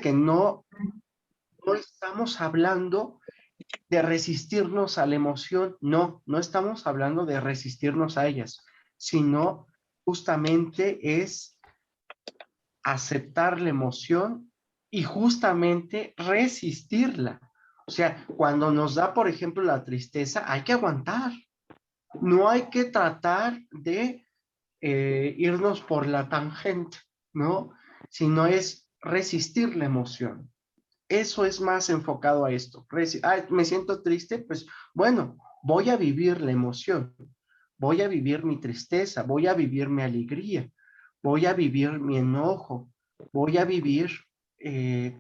que no estamos hablando de resistirnos a la emoción, no estamos hablando de resistirnos a ellas, sino justamente es aceptar la emoción y justamente resistirla. O sea, cuando nos da, por ejemplo, la tristeza, hay que aguantar. No hay que tratar de irnos por la tangente, ¿no? Sino es resistir la emoción. Eso es más enfocado a esto. Me siento triste, pues bueno, voy a vivir la emoción, voy a vivir mi tristeza, voy a vivir mi alegría, voy a vivir mi enojo, voy a vivir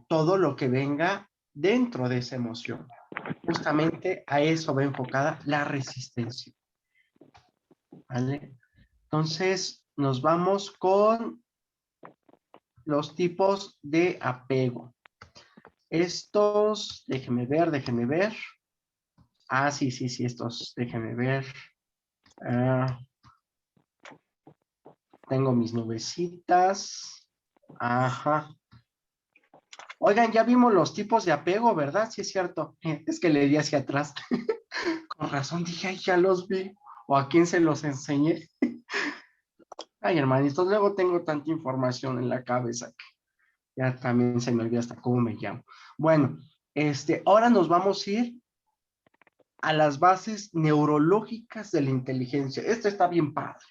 todo lo que venga dentro de esa emoción. Justamente a eso va enfocada la resistencia, ¿vale? Entonces, nos vamos con los tipos de apego. Estos, déjeme ver. Ah, sí, estos, déjeme ver. Ah, tengo mis nubecitas. Ajá. Oigan, ya vimos los tipos de apego, ¿verdad? Sí, es cierto. Es que le di hacia atrás. Con razón dije, ay, ya los vi. ¿O a quién se los enseñé? Ay, hermanitos, luego tengo tanta información en la cabeza que ya también se me olvida hasta cómo me llamo. Bueno, ahora nos vamos a ir a las bases neurológicas de la inteligencia. Esto está bien padre.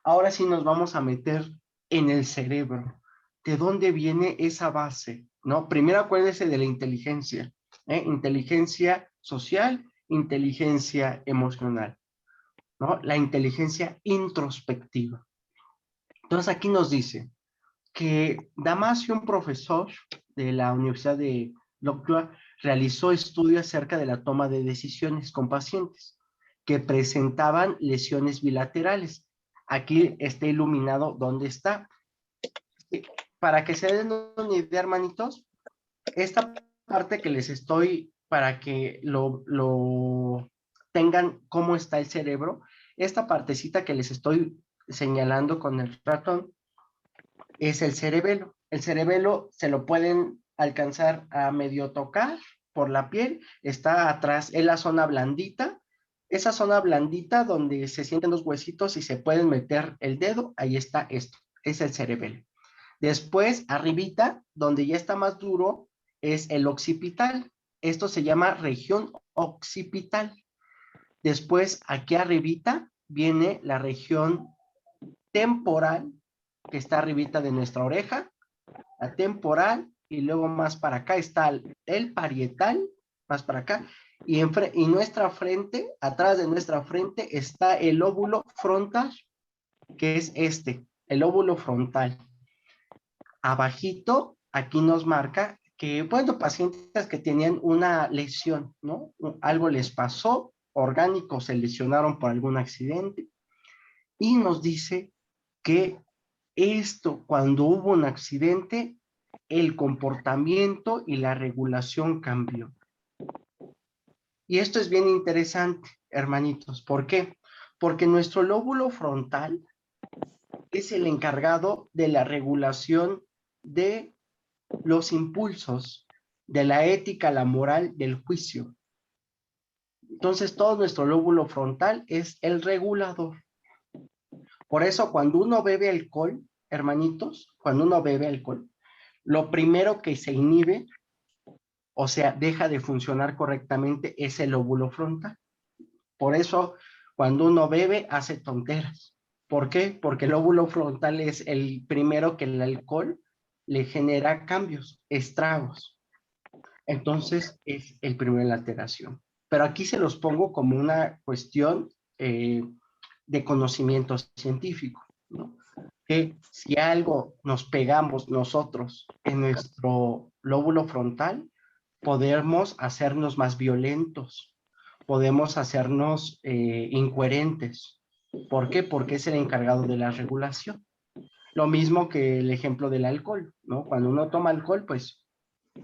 Ahora sí nos vamos a meter en el cerebro. ¿De dónde viene esa base? ¿No? Primero acuérdese de la inteligencia. Inteligencia social, inteligencia emocional, ¿no? La inteligencia introspectiva. Entonces aquí nos dice que Damasio, un profesor de la Universidad de Loughborough, realizó estudios acerca de la toma de decisiones con pacientes que presentaban lesiones bilaterales. Aquí está iluminado dónde está. Para que se den una idea, hermanitos, esta parte que les estoy, para que lo tengan cómo está el cerebro, esta partecita que les estoy señalando con el ratón, es el cerebelo. El cerebelo se lo pueden alcanzar a medio tocar por la piel, está atrás, en la zona blandita, esa zona blandita donde se sienten los huesitos y se pueden meter el dedo, ahí está esto, es el cerebelo. Después, arribita, donde ya está más duro, es el occipital. Esto se llama región occipital. Después, aquí arribita, viene la región temporal, que está arribita de nuestra oreja, la temporal, y luego más para acá está el parietal, más para acá, y nuestra frente, atrás de nuestra frente, está el lóbulo frontal, que es el lóbulo frontal. Abajito, aquí nos marca que, bueno, pacientes que tenían una lesión, ¿no? Algo les pasó, orgánicos se lesionaron por algún accidente, y nos dice que cuando hubo un accidente, el comportamiento y la regulación cambió. Y esto es bien interesante, hermanitos. ¿Por qué? Porque nuestro lóbulo frontal es el encargado de la regulación de los impulsos, de la ética, la moral, del juicio. Entonces, todo nuestro lóbulo frontal es el regulador. Por eso, cuando uno bebe alcohol, hermanitos, cuando uno bebe alcohol, lo primero que se inhibe, o sea, deja de funcionar correctamente, es el lóbulo frontal. Por eso, cuando uno bebe, hace tonteras. ¿Por qué? Porque el lóbulo frontal es el primero que el alcohol le genera cambios, estragos. Entonces, es el primero en la alteración. Pero aquí se los pongo como una cuestión de conocimiento científico, ¿no? Que si algo nos pegamos nosotros en nuestro lóbulo frontal, podemos hacernos más violentos, podemos hacernos incoherentes. ¿Por qué? Porque es el encargado de la regulación. Lo mismo que el ejemplo del alcohol, ¿no? Cuando uno toma alcohol, pues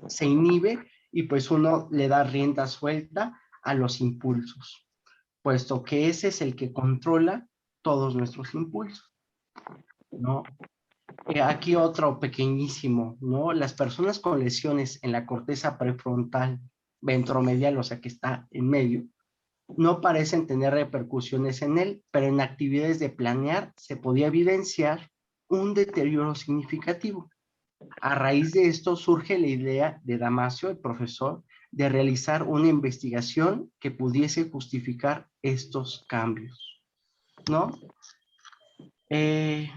se inhibe y pues uno le da rienda suelta a los impulsos, puesto que ese es el que controla todos nuestros impulsos, ¿no? Aquí otro pequeñísimo, ¿no? Las personas con lesiones en la corteza prefrontal, ventromedial, o sea que está en medio, no parecen tener repercusiones en él, pero en actividades de planear se podía evidenciar un deterioro significativo. A raíz de esto surge la idea de Damasio, el profesor, de realizar una investigación que pudiese justificar estos cambios, ¿no? Eh,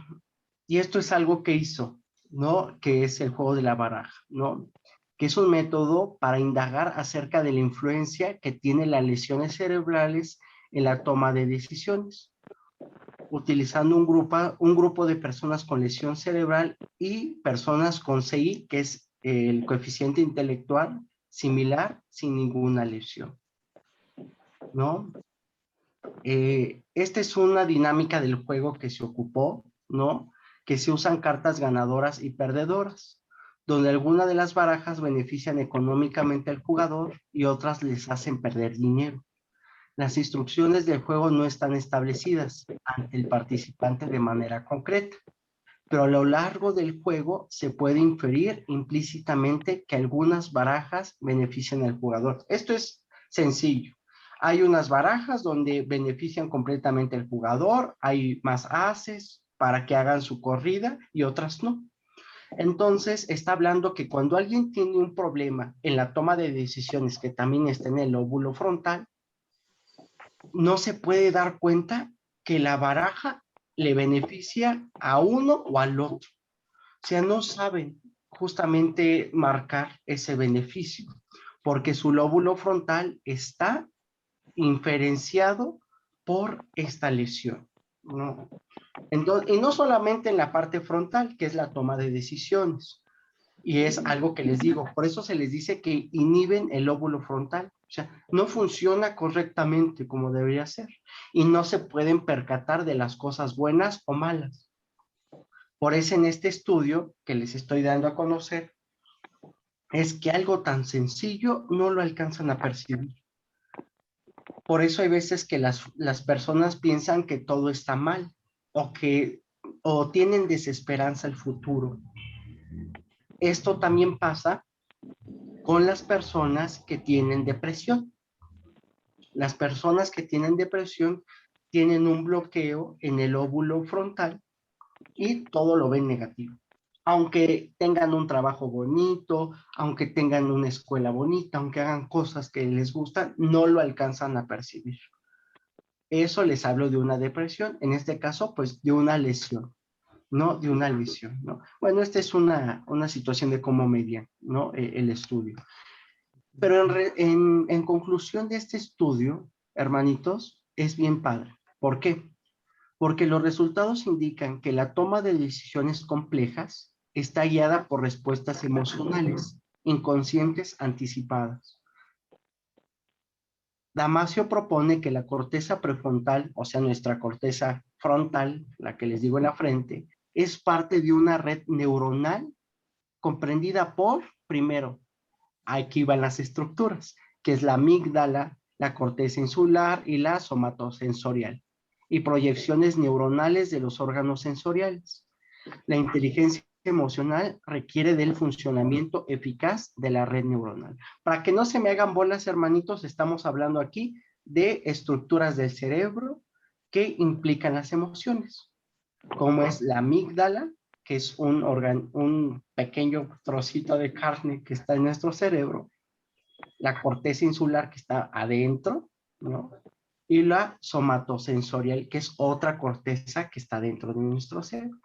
y esto es algo que hizo, ¿no? Que es el juego de la baraja, ¿no? Que es un método para indagar acerca de la influencia que tienen las lesiones cerebrales en la toma de decisiones, utilizando un grupo de personas con lesión cerebral y personas con CI, que es el coeficiente intelectual similar, sin ninguna lesión, ¿no? Esta es una dinámica del juego que se ocupó, ¿no? Que se usan cartas ganadoras y perdedoras, donde algunas de las barajas benefician económicamente al jugador y otras les hacen perder dinero. Las instrucciones del juego no están establecidas ante el participante de manera concreta, pero a lo largo del juego se puede inferir implícitamente que algunas barajas benefician al jugador. Esto es sencillo. Hay unas barajas donde benefician completamente al jugador, hay más ases para que hagan su corrida y otras no. Entonces, está hablando que cuando alguien tiene un problema en la toma de decisiones que también está en el lóbulo frontal, no se puede dar cuenta que la baraja le beneficia a uno o al otro. O sea, no saben justamente marcar ese beneficio, porque su lóbulo frontal está inferenciado por esta lesión, ¿no? Entonces, y no solamente en la parte frontal, que es la toma de decisiones, y es algo que les digo, por eso se les dice que inhiben el lóbulo frontal, o sea, no funciona correctamente como debería ser, y no se pueden percatar de las cosas buenas o malas. Por eso en este estudio que les estoy dando a conocer, es que algo tan sencillo no lo alcanzan a percibir. Por eso hay veces que las personas piensan que todo está mal o que o tienen desesperanza al futuro. Esto también pasa con las personas que tienen depresión. Las personas que tienen depresión tienen un bloqueo en el óvulo frontal y todo lo ven negativo. Aunque tengan un trabajo bonito, aunque tengan una escuela bonita, aunque hagan cosas que les gustan, no lo alcanzan a percibir. Eso les hablo de una depresión, en este caso, pues de una lesión, ¿no? De una lesión, ¿no? Bueno, esta es una situación de cómo median, ¿no? El estudio. Pero en conclusión de este estudio, hermanitos, es bien padre. ¿Por qué? Porque los resultados indican que la toma de decisiones complejas está guiada por respuestas emocionales, inconscientes anticipadas. Damasio propone que la corteza prefrontal, o sea, nuestra corteza frontal, la que les digo en la frente, es parte de una red neuronal comprendida por, primero, aquí van las estructuras, que es la amígdala, la corteza insular y la somatosensorial, y proyecciones neuronales de los órganos sensoriales. La inteligencia emocional requiere del funcionamiento eficaz de la red neuronal. Para que no se me hagan bolas, hermanitos, estamos hablando aquí de estructuras del cerebro que implican las emociones, como es la amígdala, que es un pequeño trocito de carne que está en nuestro cerebro, la corteza insular que está adentro, ¿no? Y la somatosensorial, que es otra corteza que está dentro de nuestro cerebro.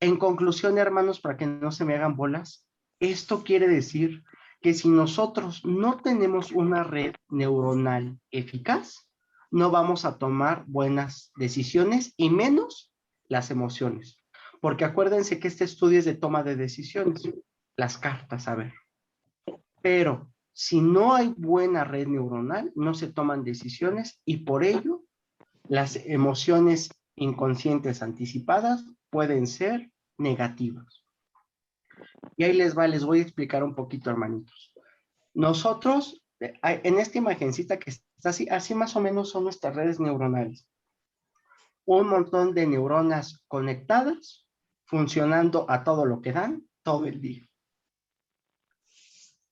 En conclusión, hermanos, para que no se me hagan bolas, esto quiere decir que si nosotros no tenemos una red neuronal eficaz, no vamos a tomar buenas decisiones y menos las emociones. Porque acuérdense que este estudio es de toma de decisiones, las cartas, a ver. Pero si no hay buena red neuronal, no se toman decisiones y por ello las emociones inconscientes anticipadas pueden ser negativas. Y ahí les va, les voy a explicar un poquito, hermanitos. Nosotros, en esta imagencita que está así, así más o menos son nuestras redes neuronales. un montón de neuronas conectadas, funcionando a todo lo que dan todo el día.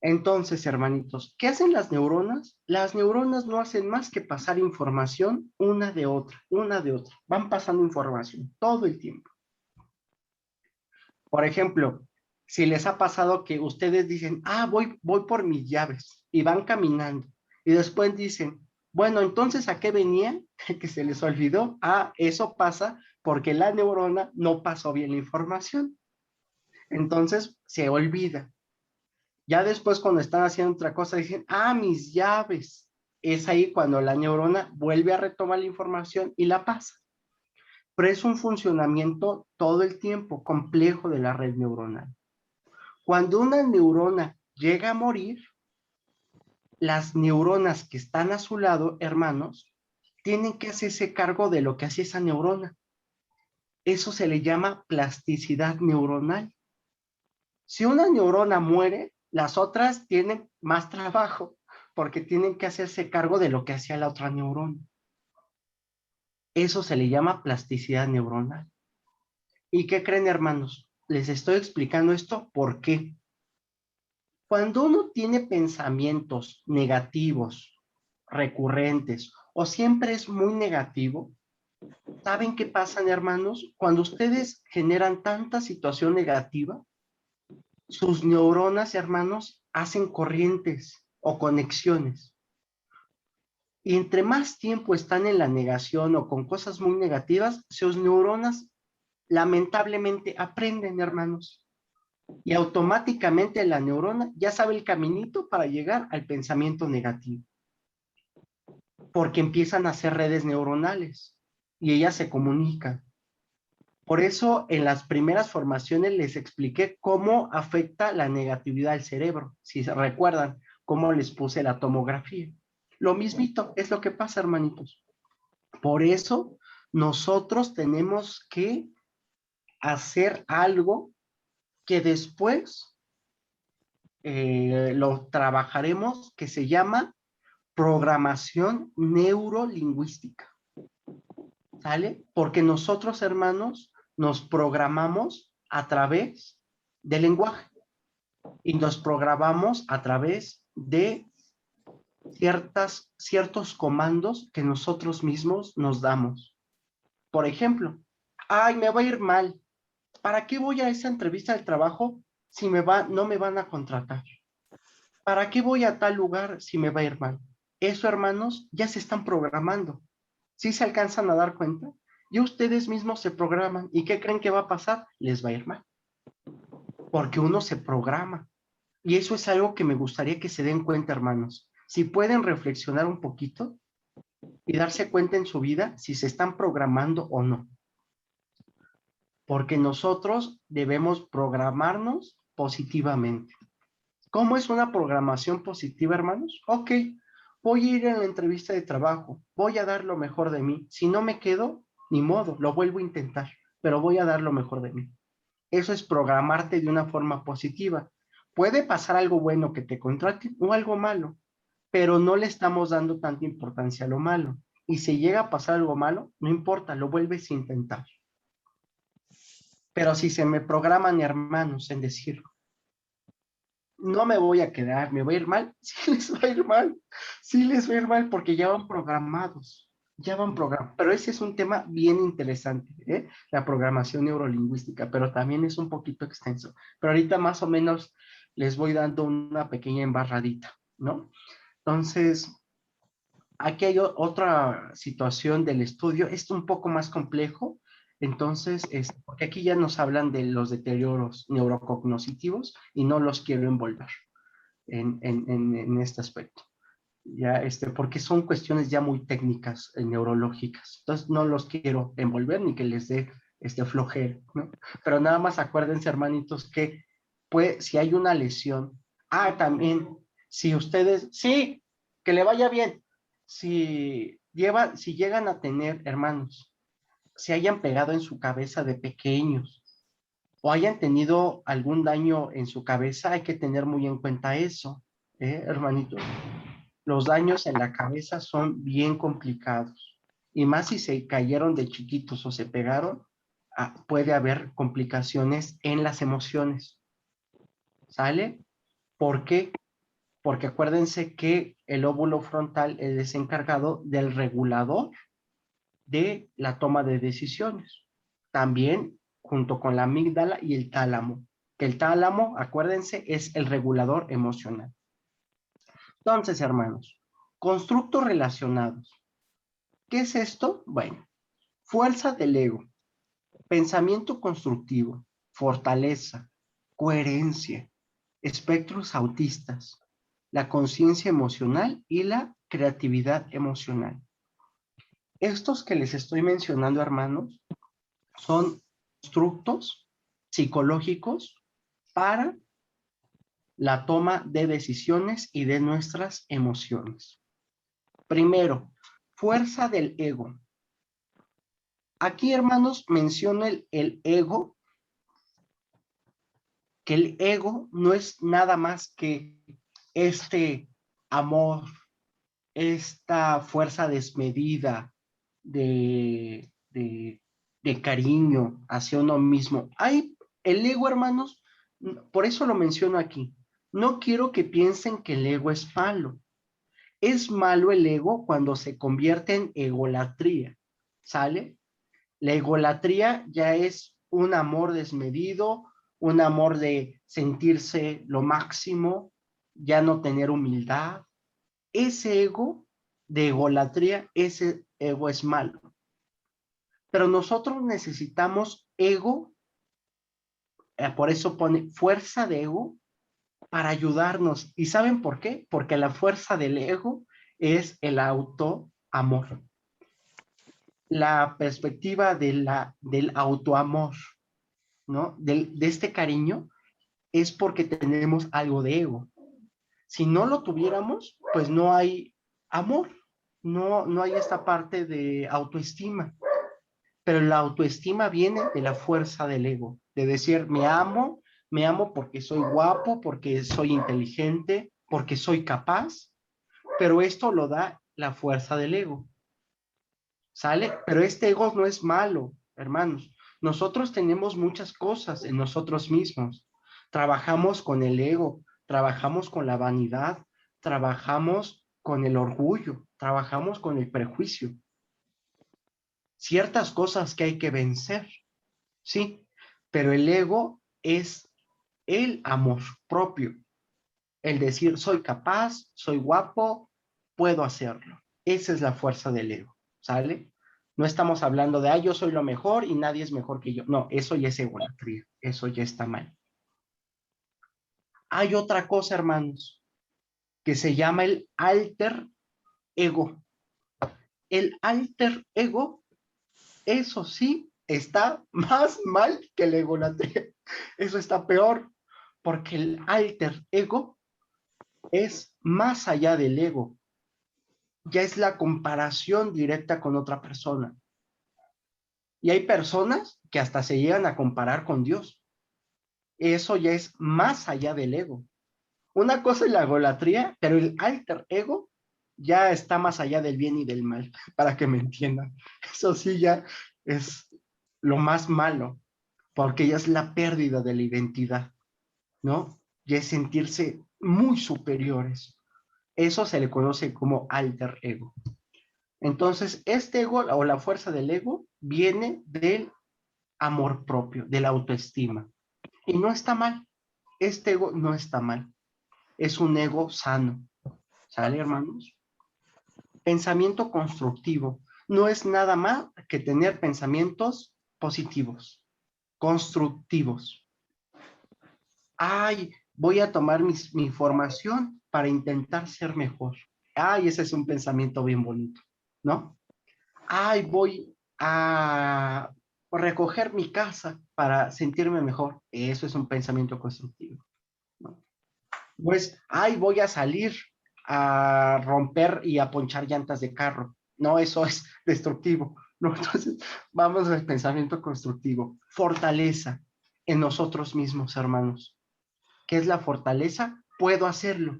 Entonces, hermanitos, ¿qué hacen las neuronas? Las neuronas no hacen más que pasar información una de otra, una de otra. Van pasando información todo el tiempo. Por ejemplo, si les ha pasado que ustedes dicen, voy por mis llaves y van caminando y después dicen, bueno, entonces ¿a qué venía? Que se les olvidó. Eso pasa porque la neurona no pasó bien la información. Entonces se olvida. Ya después cuando están haciendo otra cosa dicen, mis llaves. Es ahí cuando la neurona vuelve a retomar la información y la pasa. Pero es un funcionamiento todo el tiempo complejo de la red neuronal. Cuando una neurona llega a morir, las neuronas que están a su lado, hermanos, tienen que hacerse cargo de lo que hace esa neurona. Eso se le llama plasticidad neuronal. Si una neurona muere, las otras tienen más trabajo porque tienen que hacerse cargo de lo que hacía la otra neurona. Eso se le llama plasticidad neuronal. ¿Y qué creen, hermanos? Les estoy explicando esto por qué. Cuando uno tiene pensamientos negativos, recurrentes, o siempre es muy negativo, ¿saben qué pasa, hermanos? Cuando ustedes generan tanta situación negativa, sus neuronas, hermanos, hacen corrientes o conexiones. Y entre más tiempo están en la negación o con cosas muy negativas, sus neuronas lamentablemente aprenden, hermanos. Y automáticamente la neurona ya sabe el caminito para llegar al pensamiento negativo. Porque empiezan a hacer redes neuronales y ellas se comunican. Por eso en las primeras formaciones les expliqué cómo afecta la negatividad al cerebro. Si se recuerdan, cómo les puse la tomografía. Lo mismito es lo que pasa, hermanitos. Por eso nosotros tenemos que hacer algo que después lo trabajaremos, que se llama programación neurolingüística. ¿Sale? Porque nosotros, hermanos, nos programamos a través del lenguaje y nos programamos a través de ciertos comandos que nosotros mismos nos damos. Por ejemplo, me va a ir mal. ¿Para qué voy a esa entrevista de trabajo si no me van a contratar? ¿Para qué voy a tal lugar si me va a ir mal? Eso, hermanos, ya se están programando. ¿Sí se alcanzan a dar cuenta? Y ustedes mismos se programan. ¿Y qué creen que va a pasar? Les va a ir mal. Porque uno se programa. Y eso es algo que me gustaría que se den cuenta, hermanos. Si pueden reflexionar un poquito y darse cuenta en su vida si se están programando o no. Porque nosotros debemos programarnos positivamente. ¿Cómo es una programación positiva, hermanos? Ok, voy a ir a la entrevista de trabajo, voy a dar lo mejor de mí. Si no me quedo, ni modo, lo vuelvo a intentar, pero voy a dar lo mejor de mí. Eso es programarte de una forma positiva. Puede pasar algo bueno que te contraten o algo malo, pero no le estamos dando tanta importancia a lo malo. Y si llega a pasar algo malo, no importa, lo vuelves a intentar. Pero si se me programan, hermanos, en decir, no me voy a quedar, me va a ir mal, sí les va a ir mal, sí les va a ir mal porque ya van programados, pero ese es un tema bien interesante, ¿eh? La programación neurolingüística, pero también es un poquito extenso, pero ahorita más o menos les voy dando una pequeña embarradita, ¿no? Entonces, aquí hay otra situación del estudio, es un poco más complejo, entonces, porque aquí ya nos hablan de los deterioros neurocognitivos y no los quiero envolver en este aspecto. Ya, porque son cuestiones ya muy técnicas, neurológicas. Entonces, no los quiero envolver ni que les dé flojero, ¿no? Pero nada más acuérdense, hermanitos, que si hay una lesión, también, si ustedes, sí, que le vaya bien, si llegan a tener, hermanos, se hayan pegado en su cabeza de pequeños, o hayan tenido algún daño en su cabeza, hay que tener muy en cuenta eso, hermanito. Los daños en la cabeza son bien complicados. Y más si se cayeron de chiquitos o se pegaron, puede haber complicaciones en las emociones. ¿Sale? ¿Por qué? Porque acuérdense que el lóbulo frontal es encargado del regulador de la toma de decisiones. También junto con la amígdala y el tálamo. Que el tálamo, acuérdense, es el regulador emocional. Entonces, hermanos, constructos relacionados. ¿Qué es esto? Bueno, fuerza del ego, pensamiento constructivo, fortaleza, coherencia, espectros autistas, la conciencia emocional y la creatividad emocional. Estos que les estoy mencionando, hermanos, son constructos psicológicos para la toma de decisiones y de nuestras emociones. Primero, fuerza del ego. Aquí, hermanos, menciono el ego, que el ego no es nada más que este amor, esta fuerza desmedida de cariño hacia uno mismo. Hay el ego, hermanos, por eso lo menciono aquí. No quiero que piensen que el ego es malo. Es malo el ego cuando se convierte en egolatría, ¿sale? La egolatría ya es un amor desmedido, un amor de sentirse lo máximo, ya no tener humildad. Ese ego de egolatría, ese ego es malo. Pero nosotros necesitamos ego, por eso pone fuerza de ego para ayudarnos. ¿Y saben por qué? Porque la fuerza del ego es el autoamor. La perspectiva del autoamor, ¿no? De este cariño es porque tenemos algo de ego. Si no lo tuviéramos, pues no hay amor, no hay esta parte de autoestima. Pero la autoestima viene de la fuerza del ego, de decir, me amo porque soy guapo, porque soy inteligente, porque soy capaz, pero esto lo da la fuerza del ego, ¿sale? Pero este ego no es malo, hermanos. Nosotros tenemos muchas cosas en nosotros mismos. Trabajamos con el ego, trabajamos con la vanidad, trabajamos con el orgullo, trabajamos con el prejuicio. Ciertas cosas que hay que vencer, sí, pero el ego es el amor propio, el decir soy capaz, soy guapo, puedo hacerlo. Esa es la fuerza del ego, ¿sale? No estamos hablando de, yo soy lo mejor y nadie es mejor que yo. No, eso ya es egolatría, eso ya está mal. Hay otra cosa, hermanos, que se llama el alter ego. El alter ego, eso sí, está más mal que la egolatría. Eso está peor, porque el alter ego es más allá del ego. Ya es la comparación directa con otra persona. Y hay personas que hasta se llegan a comparar con Dios. Eso ya es más allá del ego. Una cosa es la egolatría, pero el alter ego ya está más allá del bien y del mal, para que me entiendan. Eso sí ya es lo más malo, porque ya es la pérdida de la identidad, ¿no? Ya es sentirse muy superiores. Eso se le conoce como alter ego. Entonces, este ego o la fuerza del ego viene del amor propio, de la autoestima. Y no está mal. Este ego no está mal. Es un ego sano. ¿Sale, hermanos? Pensamiento constructivo. No es nada más que tener pensamientos positivos, constructivos. Voy a tomar mi formación para intentar ser mejor. Ese es un pensamiento bien bonito, ¿no? Voy a recoger mi casa para sentirme mejor. Eso es un pensamiento constructivo, ¿no? Pues, voy a salir a romper y a ponchar llantas de carro. No, eso es destructivo, ¿no? Entonces, vamos al pensamiento constructivo. Fortaleza en nosotros mismos, hermanos. ¿Qué es la fortaleza? Puedo hacerlo.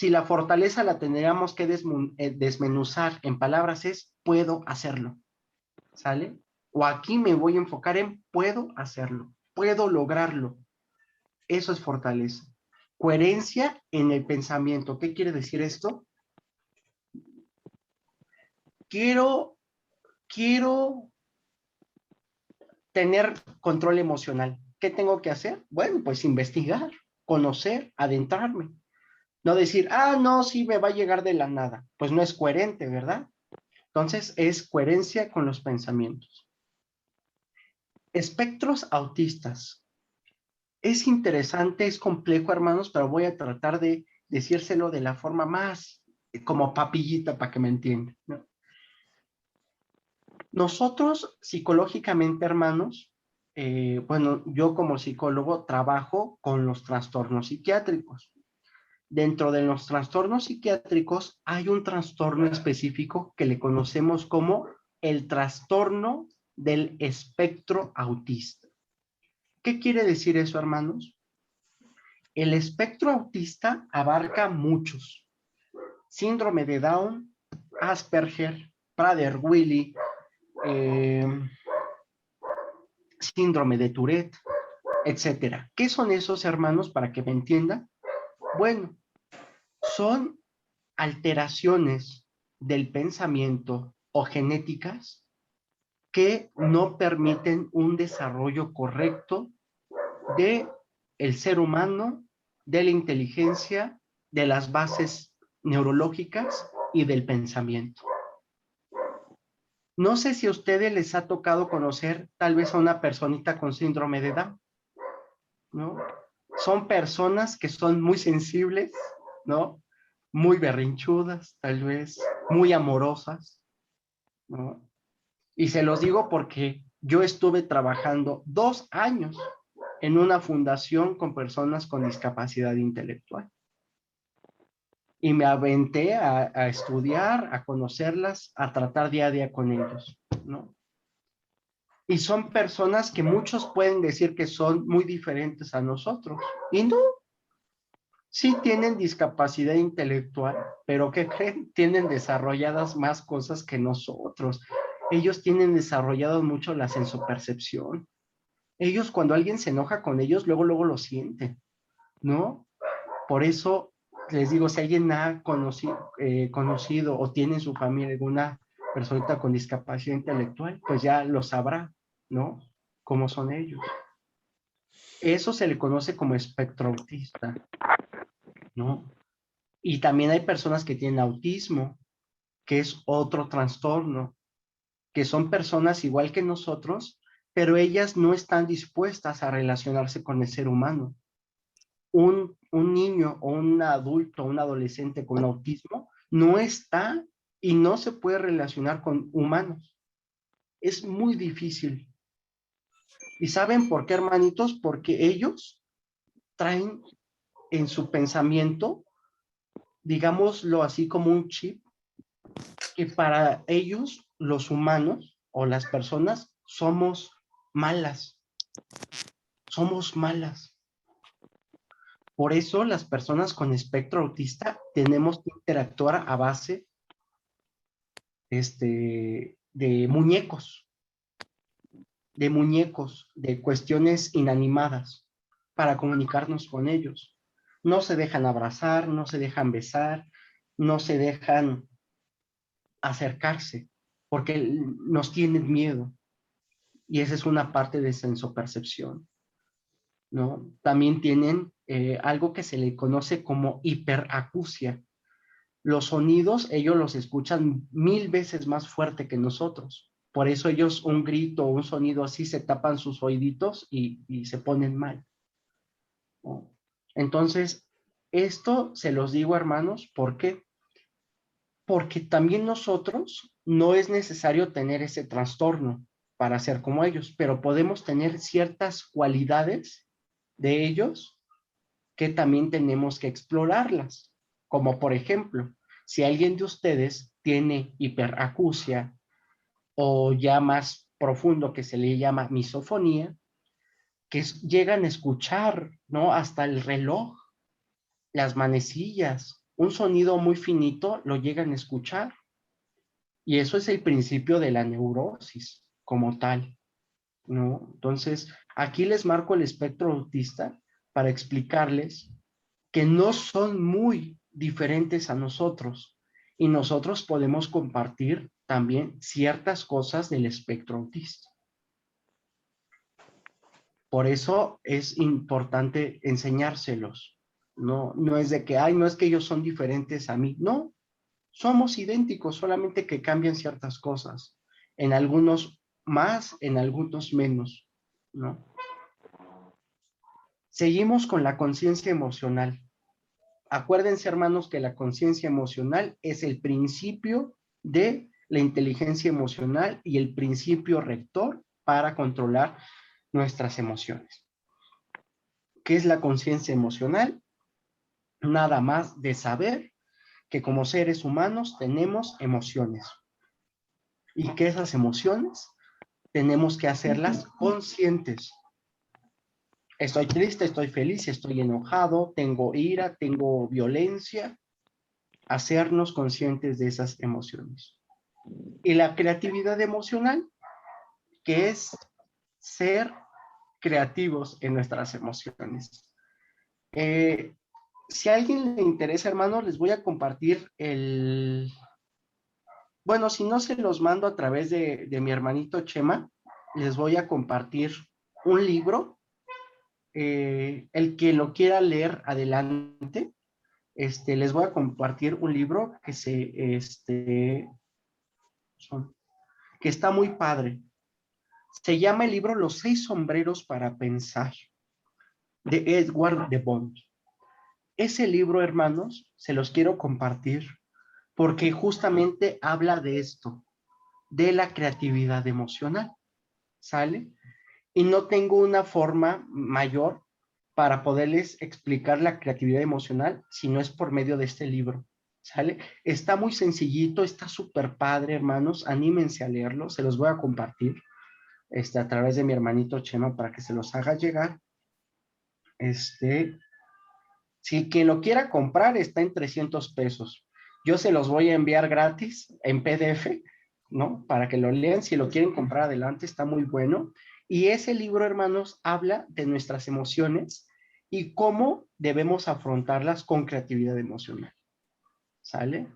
Si la fortaleza la tendríamos que desmenuzar en palabras es puedo hacerlo, ¿sale? O aquí me voy a enfocar en puedo hacerlo, puedo lograrlo. Eso es fortaleza. Coherencia en el pensamiento. ¿Qué quiere decir esto? Quiero tener control emocional. ¿Qué tengo que hacer? Bueno, pues investigar, conocer, adentrarme. No decir, no, sí me va a llegar de la nada. Pues no es coherente, ¿verdad? Entonces es coherencia con los pensamientos. Espectros autistas. Es interesante, es complejo, hermanos, pero voy a tratar de decírselo de la forma más como papillita para que me entiendan, ¿no? Nosotros psicológicamente, hermanos, bueno, yo como psicólogo trabajo con los trastornos psiquiátricos. Dentro de los trastornos psiquiátricos hay un trastorno específico que le conocemos como el trastorno del espectro autista. ¿Qué quiere decir eso, hermanos? El espectro autista abarca muchos. Síndrome de Down, Asperger, Prader-Willi, eh, síndrome de Tourette, etcétera. ¿Qué son esos, hermanos, para que me entiendan? Bueno, son alteraciones del pensamiento o genéticas que no permiten un desarrollo correcto de el ser humano, de la inteligencia, de las bases neurológicas y del pensamiento. No sé si a ustedes les ha tocado conocer tal vez a una personita con síndrome de Down, ¿no? Son personas que son muy sensibles, ¿no? Muy berrinchudas, tal vez, muy amorosas, ¿no? Y se los digo porque yo estuve trabajando 2 años en una fundación con personas con discapacidad intelectual. Y me aventé a estudiar, a conocerlas, a tratar día a día con ellos, ¿no? Y son personas que muchos pueden decir que son muy diferentes a nosotros. Y no, sí tienen discapacidad intelectual, pero ¿qué creen? Tienen desarrolladas más cosas que nosotros. Ellos tienen desarrollado mucho la sensopercepción. Ellos cuando alguien se enoja con ellos, luego, luego lo sienten, ¿no? Por eso les digo, si alguien ha conocido o tiene en su familia alguna persona con discapacidad intelectual, pues ya lo sabrá, ¿no? Cómo son ellos. Eso se le conoce como espectro autista, ¿no? Y también hay personas que tienen autismo, que es otro trastorno, que son personas igual que nosotros, pero ellas no están dispuestas a relacionarse con el ser humano. Un niño o un adulto, un adolescente con autismo, no está y no se puede relacionar con humanos. Es muy difícil. ¿Y saben por qué, hermanitos? Porque ellos traen en su pensamiento, digámoslo así, como un chip que para ellos, los humanos o las personas, somos malas. Somos malas. Por eso las personas con espectro autista tenemos que interactuar a base de muñecos, de cuestiones inanimadas para comunicarnos con ellos. No se dejan abrazar, no se dejan besar, no se dejan acercarse, porque nos tienen miedo. Y esa es una parte de sensopercepción, ¿no? También tienen algo que se le conoce como hiperacusia. Los sonidos, ellos los escuchan 1000 veces más fuerte que nosotros. Por eso ellos un grito o un sonido así se tapan sus oíditos y se ponen mal, ¿no? Entonces, esto se los digo, hermanos, ¿por qué? Porque también nosotros no es necesario tener ese trastorno para ser como ellos, pero podemos tener ciertas cualidades de ellos que también tenemos que explorarlas. Como por ejemplo, si alguien de ustedes tiene hiperacusia o ya más profundo que se le llama misofonía, que llegan a escuchar, ¿no? Hasta el reloj, las manecillas, un sonido muy finito lo llegan a escuchar. Y eso es el principio de la neurosis como tal, ¿no? Entonces, aquí les marco el espectro autista para explicarles que no son muy diferentes a nosotros y nosotros podemos compartir también ciertas cosas del espectro autista. Por eso es importante enseñárselos. No es de que, ay, no es que ellos son diferentes a mí. No, somos idénticos, solamente que cambian ciertas cosas. En algunos más, en algunos menos, ¿no? Seguimos con la conciencia emocional. Acuérdense, hermanos, que la conciencia emocional es el principio de la inteligencia emocional y el principio rector para controlar nuestras emociones. ¿Qué es la conciencia emocional? Nada más de saber que como seres humanos tenemos emociones y que esas emociones tenemos que hacerlas conscientes. Estoy triste, estoy feliz, estoy enojado, tengo ira, tengo violencia. Hacernos conscientes de esas emociones. Y la creatividad emocional, que es ser creativos en nuestras emociones. Si a alguien le interesa, hermano, les voy a compartir bueno, si no se los mando a través de mi hermanito Chema, les voy a compartir un libro. El que lo quiera leer, adelante. Les voy a compartir un libro que está muy padre. Se llama el libro Los 6 sombreros para pensar, de Edward de Bond. Ese libro, hermanos, se los quiero compartir porque justamente habla de esto, de la creatividad emocional, ¿sale? Y no tengo una forma mayor para poderles explicar la creatividad emocional si no es por medio de este libro, ¿sale? Está muy sencillito, está súper padre, hermanos, anímense a leerlo, se los voy a compartir a través de mi hermanito Chema para que se los haga llegar. Si quien lo quiera comprar está en 300 pesos. Yo se los voy a enviar gratis en PDF, ¿no? Para que lo lean. Si lo quieren comprar adelante, está muy bueno. Y ese libro, hermanos, habla de nuestras emociones y cómo debemos afrontarlas con creatividad emocional. ¿Sale?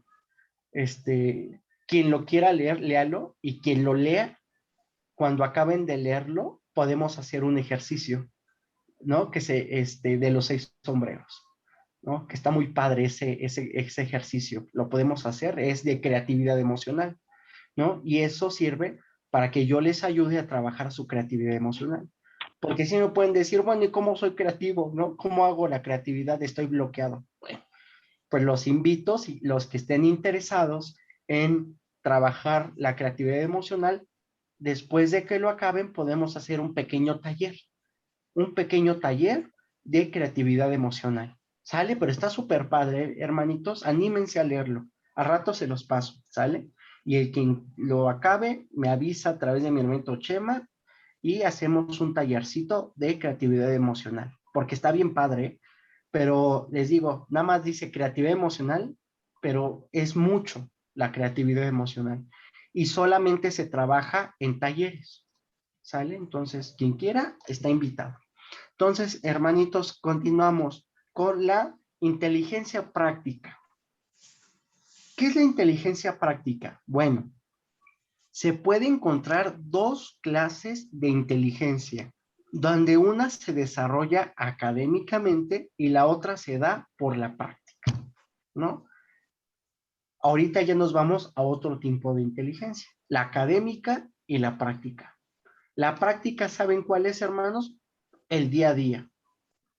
Quien lo quiera leer, léalo. Y quien lo lea, cuando acaben de leerlo, podemos hacer un ejercicio, ¿no? De los 6 sombreros. ¿No? Que está muy padre ese ejercicio. Lo podemos hacer, es de creatividad emocional, ¿no? Y eso sirve para que yo les ayude a trabajar su creatividad emocional. Porque si me pueden decir, bueno, ¿y cómo soy creativo? ¿No? ¿Cómo hago la creatividad? Estoy bloqueado. Bueno, pues los invito, si los que estén interesados en trabajar la creatividad emocional, después de que lo acaben, podemos hacer un pequeño taller de creatividad emocional. ¿Sale? Pero está súper padre, hermanitos, anímense a leerlo. A rato se los paso, ¿sale? Y el quien lo acabe me avisa a través de mi hermanito Chema y hacemos un tallercito de creatividad emocional, porque está bien padre, pero les digo, nada más dice creatividad emocional, pero es mucho la creatividad emocional y solamente se trabaja en talleres, ¿sale? Entonces, quien quiera está invitado. Entonces, hermanitos, continuamos con la inteligencia práctica. ¿Qué es la inteligencia práctica? Bueno, se puede encontrar dos clases de inteligencia, donde una se desarrolla académicamente y la otra se da por la práctica, ¿no? Ahorita ya nos vamos a otro tipo de inteligencia, la académica y la práctica. La práctica, ¿saben cuál es, hermanos? El día a día,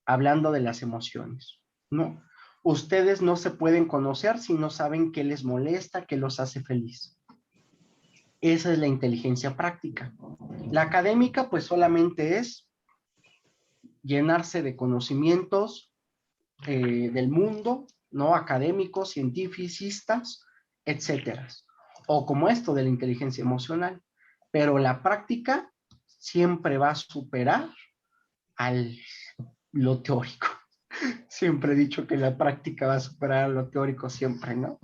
hablando de las emociones, ¿no? Ustedes no se pueden conocer si no saben qué les molesta, qué los hace feliz. Esa es la inteligencia práctica. La académica, pues solamente es llenarse de conocimientos del mundo, ¿no? Académicos, cientificistas, etcétera. O como esto de la inteligencia emocional. Pero la práctica siempre va a superar lo teórico. Siempre he dicho que la práctica va a superar a lo teórico siempre, ¿no?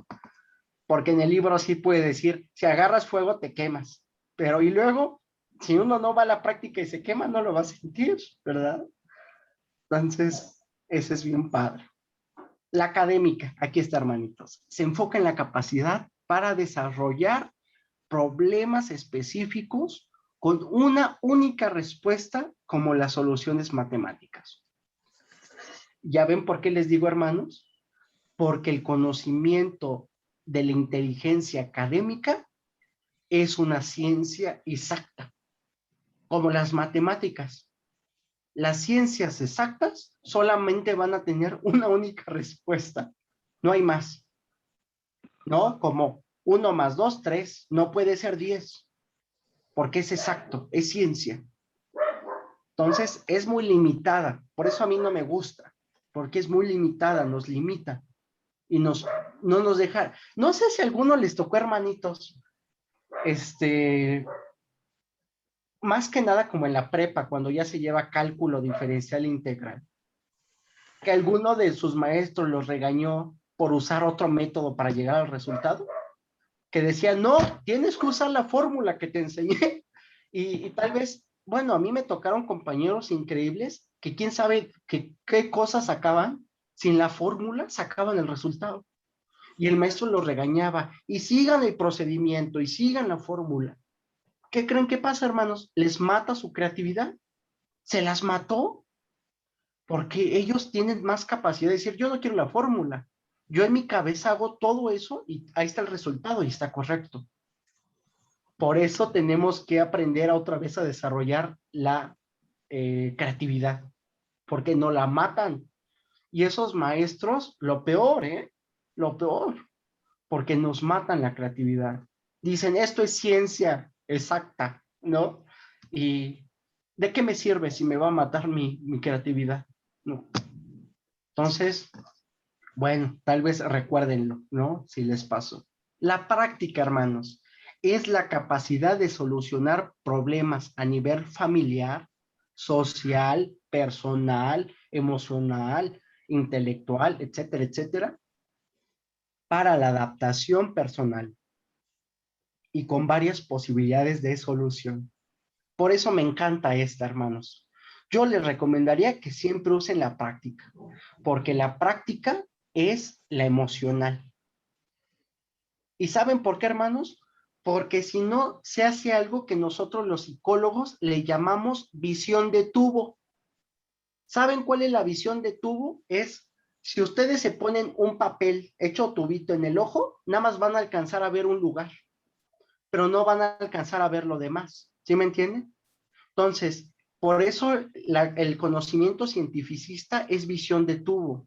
Porque en el libro sí puede decir, si agarras fuego te quemas, pero y luego, si uno no va a la práctica y se quema, no lo va a sentir, ¿verdad? Entonces, ese es bien padre. La académica, aquí está, hermanitos, se enfoca en la capacidad para desarrollar problemas específicos con una única respuesta como las soluciones matemáticas. ¿Ya ven por qué les digo, hermanos? Porque el conocimiento de la inteligencia académica es una ciencia exacta, como las matemáticas. Las ciencias exactas solamente van a tener una única respuesta, no hay más, ¿no? Como 1 más 2, 3, no puede ser 10, porque es exacto, es ciencia. Entonces, es muy limitada, por eso a mí no me gusta, porque es muy limitada, nos limita y no nos deja. No sé si a alguno les tocó, hermanitos, más que nada como en la prepa, cuando ya se lleva cálculo diferencial integral, que alguno de sus maestros los regañó por usar otro método para llegar al resultado, que decía, no, tienes que usar la fórmula que te enseñé. Y tal vez, bueno, a mí me tocaron compañeros increíbles que quién sabe qué cosas sacaban, sin la fórmula sacaban el resultado. Y el maestro los regañaba, y sigan el procedimiento, y sigan la fórmula. ¿Qué creen que pasa, hermanos? Les mata su creatividad. Se las mató porque ellos tienen más capacidad de decir, yo no quiero la fórmula. Yo en mi cabeza hago todo eso y ahí está el resultado y está correcto. Por eso tenemos que aprender a otra vez a desarrollar la creatividad, porque no la matan. Y esos maestros, lo peor, ¿eh? Lo peor, porque nos matan la creatividad. Dicen, esto es ciencia exacta, ¿no? Y ¿de qué me sirve si me va a matar mi creatividad? No. Entonces, bueno, tal vez recuérdenlo, ¿no? Si les pasó. La práctica, hermanos, es la capacidad de solucionar problemas a nivel familiar, social, personal, emocional, intelectual, etcétera, etcétera, para la adaptación personal y con varias posibilidades de solución. Por eso me encanta esta, hermanos. Yo les recomendaría que siempre usen la práctica, porque la práctica es la emocional. ¿Y saben por qué, hermanos? Porque si no, se hace algo que nosotros los psicólogos le llamamos visión de tubo. ¿Saben cuál es la visión de tubo? Es si ustedes se ponen un papel hecho tubito en el ojo, nada más van a alcanzar a ver un lugar, pero no van a alcanzar a ver lo demás. ¿Sí me entienden? Entonces, por eso el conocimiento cientificista es visión de tubo,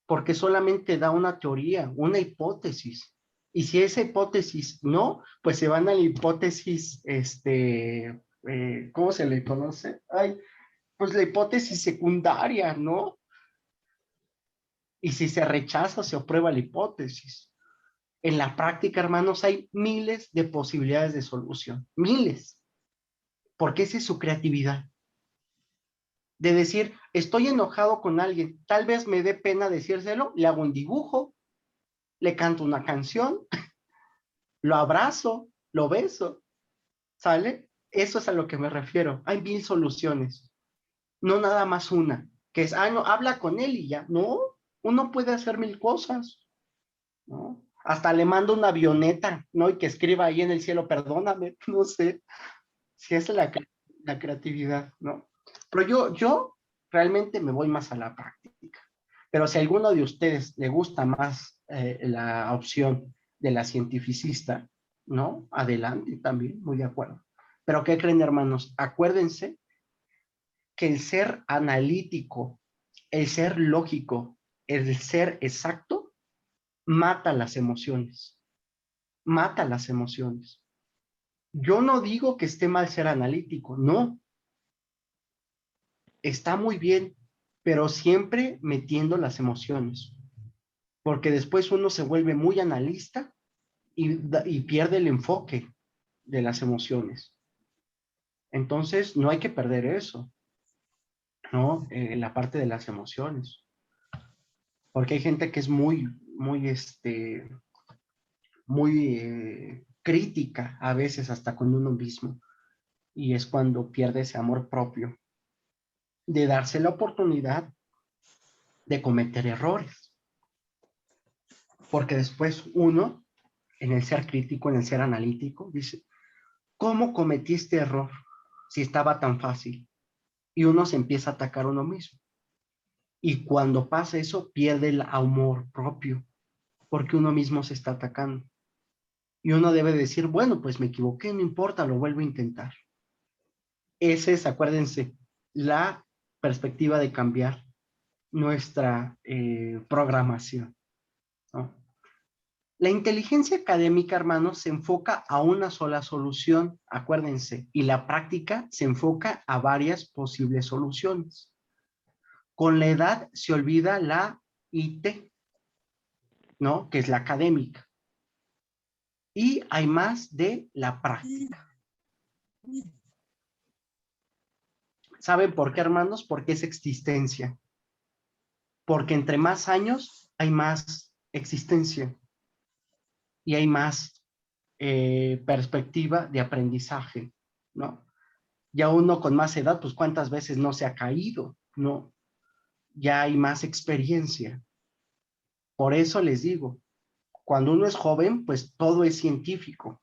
porque solamente da una teoría, una hipótesis. Y si esa hipótesis no, pues se van a la hipótesis, ¿cómo se le conoce? Ay, pues la hipótesis secundaria, ¿no? Y si se rechaza, se aprueba la hipótesis. En la práctica, hermanos, hay miles de posibilidades de solución, miles, porque esa es su creatividad. De decir, estoy enojado con alguien, tal vez me dé pena decírselo, le hago un dibujo, le canto una canción, lo abrazo, lo beso, ¿sale? Eso es a lo que me refiero. Hay mil soluciones, no nada más una, que es, no, habla con él y ya. No, uno puede hacer mil cosas, ¿no? Hasta le mando una avioneta, ¿no? Y que escriba ahí en el cielo, perdóname, no sé, si es la creatividad, ¿no? Pero yo realmente me voy más a la práctica. Pero si a alguno de ustedes le gusta más la opción de la cientificista, ¿no? Adelante también, muy de acuerdo. Pero ¿qué creen, hermanos? Acuérdense que el ser analítico, el ser lógico, el ser exacto, mata las emociones. Mata las emociones. Yo no digo que esté mal ser analítico, no. Está muy bien, pero siempre metiendo las emociones. Porque después uno se vuelve muy analista y pierde el enfoque de las emociones. Entonces, no hay que perder eso, ¿no? La parte de las emociones. porque hay gente que es muy, muy crítica a veces hasta con uno mismo, y es cuando pierde ese amor propio, de darse la oportunidad de cometer errores, porque después uno, en el ser crítico, en el ser analítico, dice, ¿cómo cometí este error si estaba tan fácil? Y uno se empieza a atacar a uno mismo. Y cuando pasa eso, pierde el amor propio, porque uno mismo se está atacando. Y uno debe decir, bueno, pues me equivoqué, no importa, lo vuelvo a intentar. Esa es, acuérdense, la perspectiva de cambiar nuestra programación, ¿no? La inteligencia académica, hermanos, se enfoca a una sola solución, acuérdense, y la práctica se enfoca a varias posibles soluciones. Con la edad se olvida la IT, ¿no? Que es la académica. Y hay más de la práctica. ¿Saben por qué, hermanos? Porque es existencia. Porque entre más años hay más existencia y hay más perspectiva de aprendizaje, ¿no? Ya uno con más edad, pues cuántas veces no se ha caído, ¿no? Ya hay más experiencia. Por eso les digo, cuando uno es joven, pues todo es científico.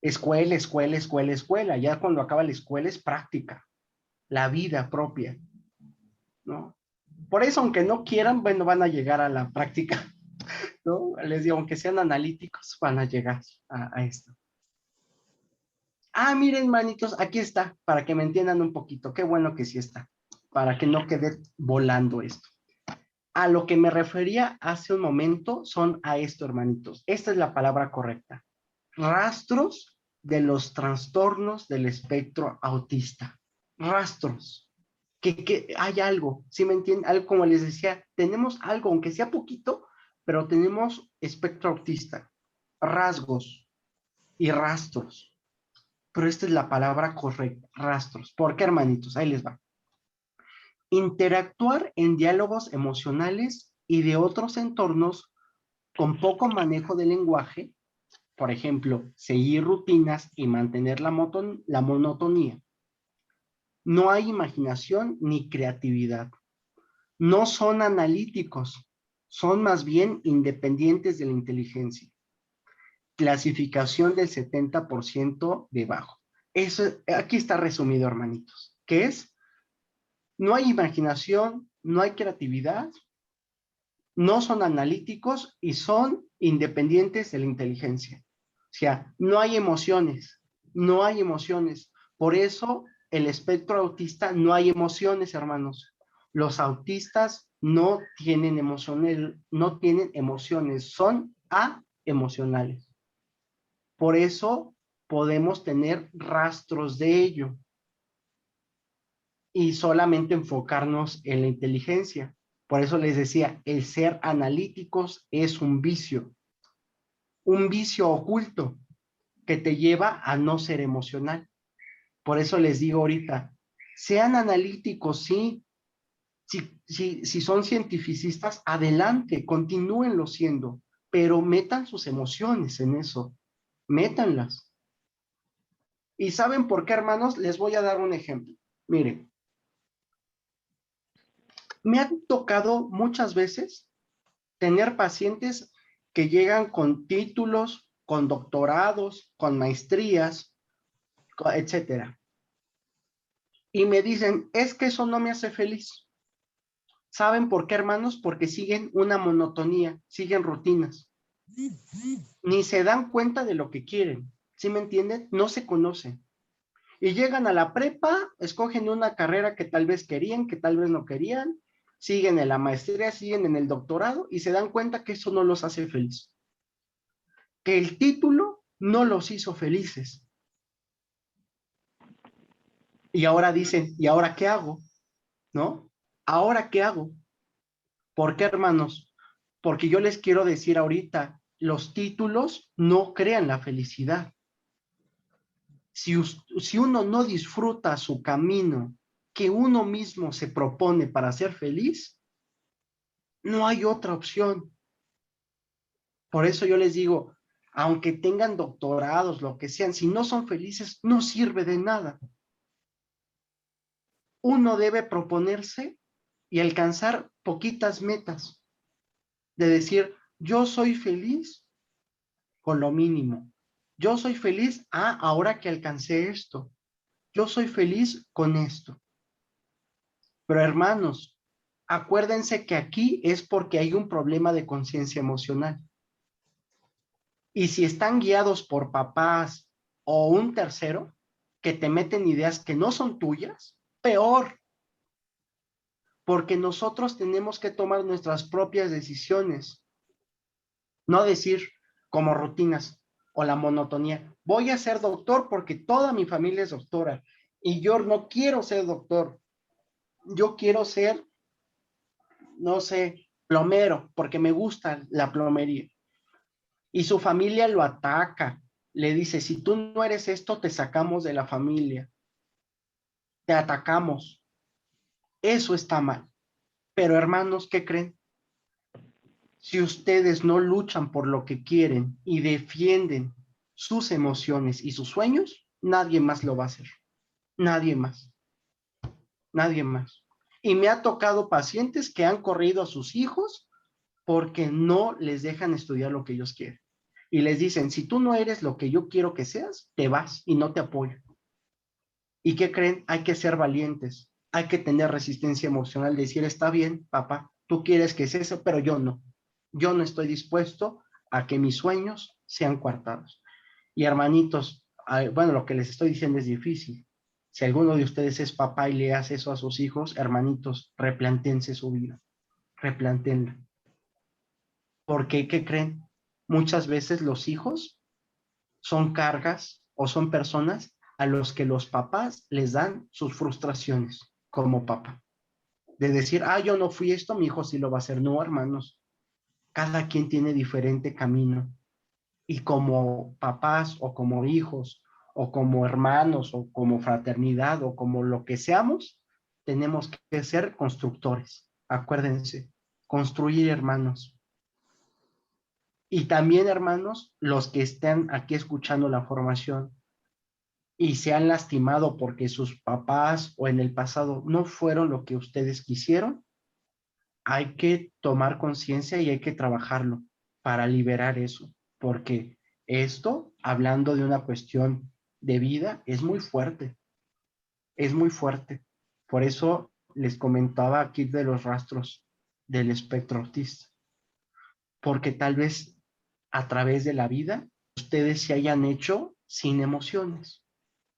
Escuela, escuela, escuela, escuela. Ya cuando acaba la escuela es práctica, la vida propia, ¿no? Por eso, aunque no quieran, bueno, van a llegar a la práctica, ¿no? Les digo, aunque sean analíticos, van a llegar a esto. Ah, miren, manitos, aquí está, para que me entiendan un poquito. Qué bueno que sí está, para que no quede volando esto. A lo que me refería hace un momento son a esto, hermanitos. Esta es la palabra correcta. Rastros de los trastornos del espectro autista. Rastros. Que hay algo, ¿sí me entienden? Algo como les decía, tenemos algo, aunque sea poquito, pero tenemos espectro autista. Rasgos y rastros. Pero esta es la palabra correcta, rastros. ¿Por qué, hermanitos? Ahí les va. Interactuar en diálogos emocionales y de otros entornos con poco manejo del lenguaje, por ejemplo, seguir rutinas y mantener la monotonía. No hay imaginación ni creatividad. No son analíticos, son más bien independientes de la inteligencia. Clasificación del 70% debajo. Eso, aquí está resumido, hermanitos. ¿Qué es? No hay imaginación, no hay creatividad, no son analíticos y son independientes de la inteligencia. O sea, no hay emociones, no hay emociones. Por eso el espectro autista no hay emociones, hermanos. Los autistas no tienen emociones, son aemocionales. Por eso podemos tener rastros de ello y solamente enfocarnos en la inteligencia. Por eso les decía, el ser analíticos es un vicio oculto que te lleva a no ser emocional. Por eso les digo ahorita, sean analíticos, sí, si son cientificistas, adelante, continúenlo siendo, pero metan sus emociones en eso, métanlas. ¿Y saben por qué, hermanos? Les voy a dar un ejemplo. Miren, me ha tocado muchas veces tener pacientes que llegan con títulos, con doctorados, con maestrías, etcétera. Y me dicen, es que eso no me hace feliz. ¿Saben por qué, hermanos? Porque siguen una monotonía, siguen rutinas. Ni se dan cuenta de lo que quieren. ¿Sí me entienden? No se conocen. Y llegan a la prepa, escogen una carrera que tal vez querían, que tal vez no querían, siguen en la maestría, siguen en el doctorado y se dan cuenta que eso no los hace feliz. Que el título no los hizo felices. Y ahora dicen, ¿y ahora qué hago? ¿No? ¿Ahora qué hago? ¿Por qué, hermanos? Porque yo les quiero decir ahorita, los títulos no crean la felicidad. Si uno no disfruta su camino que uno mismo se propone para ser feliz, No hay otra opción. Por eso yo les digo, aunque tengan doctorados, lo que sean, si no son felices, no sirve de nada. Uno debe proponerse y alcanzar poquitas metas, de decir, yo soy feliz con lo mínimo. Yo soy feliz, ahora que alcancé esto. Yo soy feliz con esto. Pero hermanos, acuérdense que aquí es porque hay un problema de conciencia emocional. Y si están guiados por papás o un tercero que te meten ideas que no son tuyas, peor, porque nosotros tenemos que tomar nuestras propias decisiones, no decir como rutinas o la monotonía. Voy a ser doctor porque toda mi familia es doctora y yo no quiero ser doctor. Yo quiero ser, no sé, plomero porque me gusta la plomería. Y su familia lo ataca. Le dice, si tú no eres esto, te sacamos de la familia. Te atacamos. Eso está mal. Pero hermanos, ¿qué creen? Si ustedes no luchan por lo que quieren y defienden sus emociones y sus sueños, nadie más lo va a hacer. Nadie más. Nadie más. Y me ha tocado pacientes que han corrido a sus hijos porque no les dejan estudiar lo que ellos quieren. Y les dicen, si tú no eres lo que yo quiero que seas, te vas y no te apoyo. ¿Y qué creen? Hay que ser valientes, hay que tener resistencia emocional, decir, está bien, papá, tú quieres que sea eso, pero yo no. Yo no estoy dispuesto a que mis sueños sean coartados. Y hermanitos, bueno, lo que les estoy diciendo es difícil. Si alguno de ustedes es papá y le hace eso a sus hijos, hermanitos, replantéense su vida, replantéenla. Porque, ¿qué creen? Muchas veces los hijos son cargas o son personas a los que los papás les dan sus frustraciones como papá. De decir, yo no fui esto, mi hijo sí lo va a hacer. No, hermanos, cada quien tiene diferente camino. Y como papás o como hijos o como hermanos o como fraternidad o como lo que seamos, tenemos que ser constructores. Acuérdense, construir hermanos. Y también, hermanos, los que estén aquí escuchando la formación, y se han lastimado porque sus papás o en el pasado no fueron lo que ustedes quisieron, hay que tomar conciencia y hay que trabajarlo para liberar eso, porque esto, hablando de una cuestión de vida, es muy fuerte, es muy fuerte. Por eso les comentaba aquí de los rastros del espectro autista, porque tal vez a través de la vida ustedes se hayan hecho sin emociones.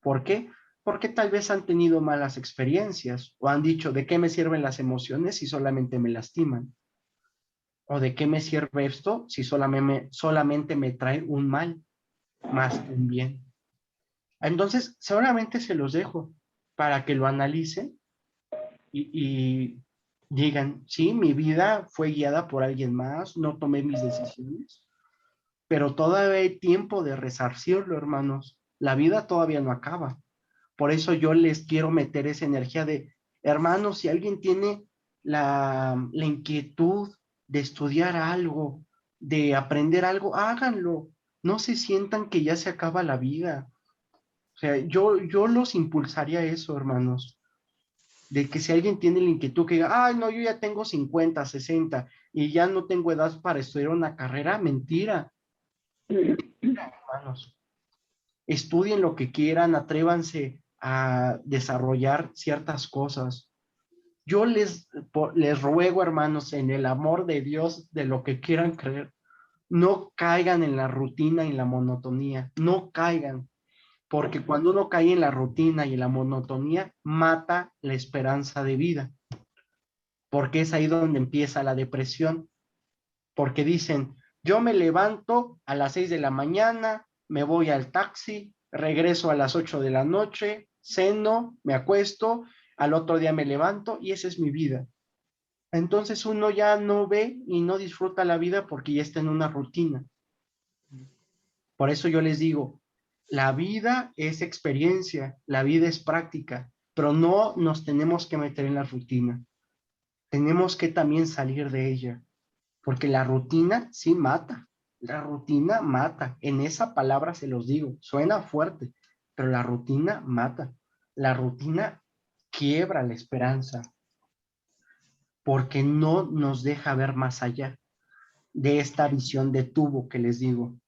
¿Por qué? Porque tal vez han tenido malas experiencias o han dicho, ¿de qué me sirven las emociones si solamente me lastiman? ¿O de qué me sirve esto si solamente me trae un mal más que un bien? Entonces, seguramente se los dejo para que lo analicen y digan, sí, mi vida fue guiada por alguien más, no tomé mis decisiones, pero todavía hay tiempo de resarcirlo, hermanos. La vida todavía no acaba. Por eso yo les quiero meter esa energía de, hermanos, si alguien tiene la inquietud de estudiar algo, de aprender algo, háganlo. No se sientan que ya se acaba la vida. O sea, yo los impulsaría a eso, hermanos, de que si alguien tiene la inquietud que diga, ay, no, yo ya tengo 50, 60 y ya no tengo edad para estudiar una carrera, mentira, hermanos. Estudien lo que quieran, atrévanse a desarrollar ciertas cosas. Yo les ruego, hermanos, en el amor de Dios, de lo que quieran creer, no caigan en la rutina y la monotonía, no caigan, porque cuando uno cae en la rutina y en la monotonía, mata la esperanza de vida, porque es ahí donde empieza la depresión, porque dicen, yo me levanto a las 6 de la mañana, me voy al taxi, regreso a las 8 de la noche, ceno, me acuesto, al otro día me levanto y esa es mi vida. Entonces uno ya no ve y no disfruta la vida porque ya está en una rutina. Por eso yo les digo, la vida es experiencia, la vida es práctica, pero no nos tenemos que meter en la rutina. tenemos que también salir de ella, porque la rutina sí mata, la rutina mata. En esa palabra se los digo, suena fuerte, pero la rutina mata. La rutina quiebra la esperanza, porque no nos deja ver más allá de esta visión de tubo que les digo.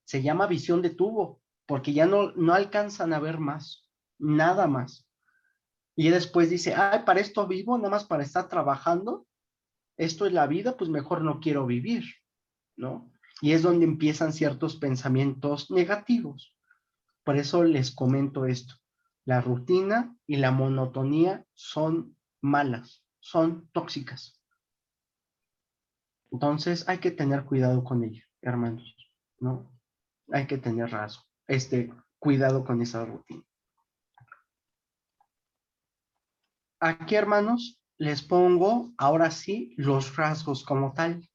Se llama visión de tubo, porque ya no alcanzan a ver más, nada más. Y después dice, ay, para esto vivo, nada más para estar trabajando, esto es la vida, pues mejor no quiero vivir, ¿no? Y es donde empiezan ciertos pensamientos negativos. Por eso les comento esto. La rutina y la monotonía son malas, son tóxicas. Entonces hay que tener cuidado con ello, hermanos, ¿no? Hay que tener cuidado con esa rutina. Aquí, hermanos, les pongo ahora sí los rasgos como tal,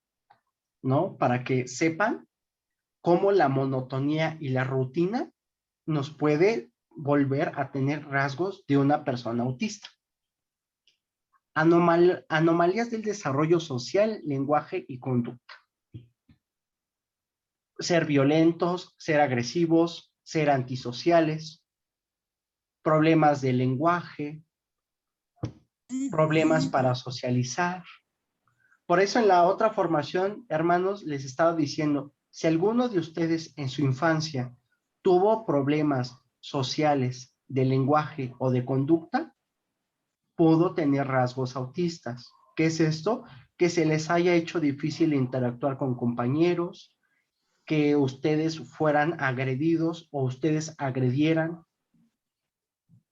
¿no? Para que sepan cómo la monotonía y la rutina nos puede volver a tener rasgos de una persona autista. Anomalías del desarrollo social, lenguaje y conducta. Ser violentos, ser agresivos, ser antisociales, problemas de lenguaje, problemas para socializar. Por eso en la otra formación, hermanos, les estaba diciendo, si alguno de ustedes en su infancia tuvo problemas sociales de lenguaje o de conducta, pudo tener rasgos autistas. ¿Qué es esto? Que se les haya hecho difícil interactuar con compañeros, que ustedes fueran agredidos o ustedes agredieran.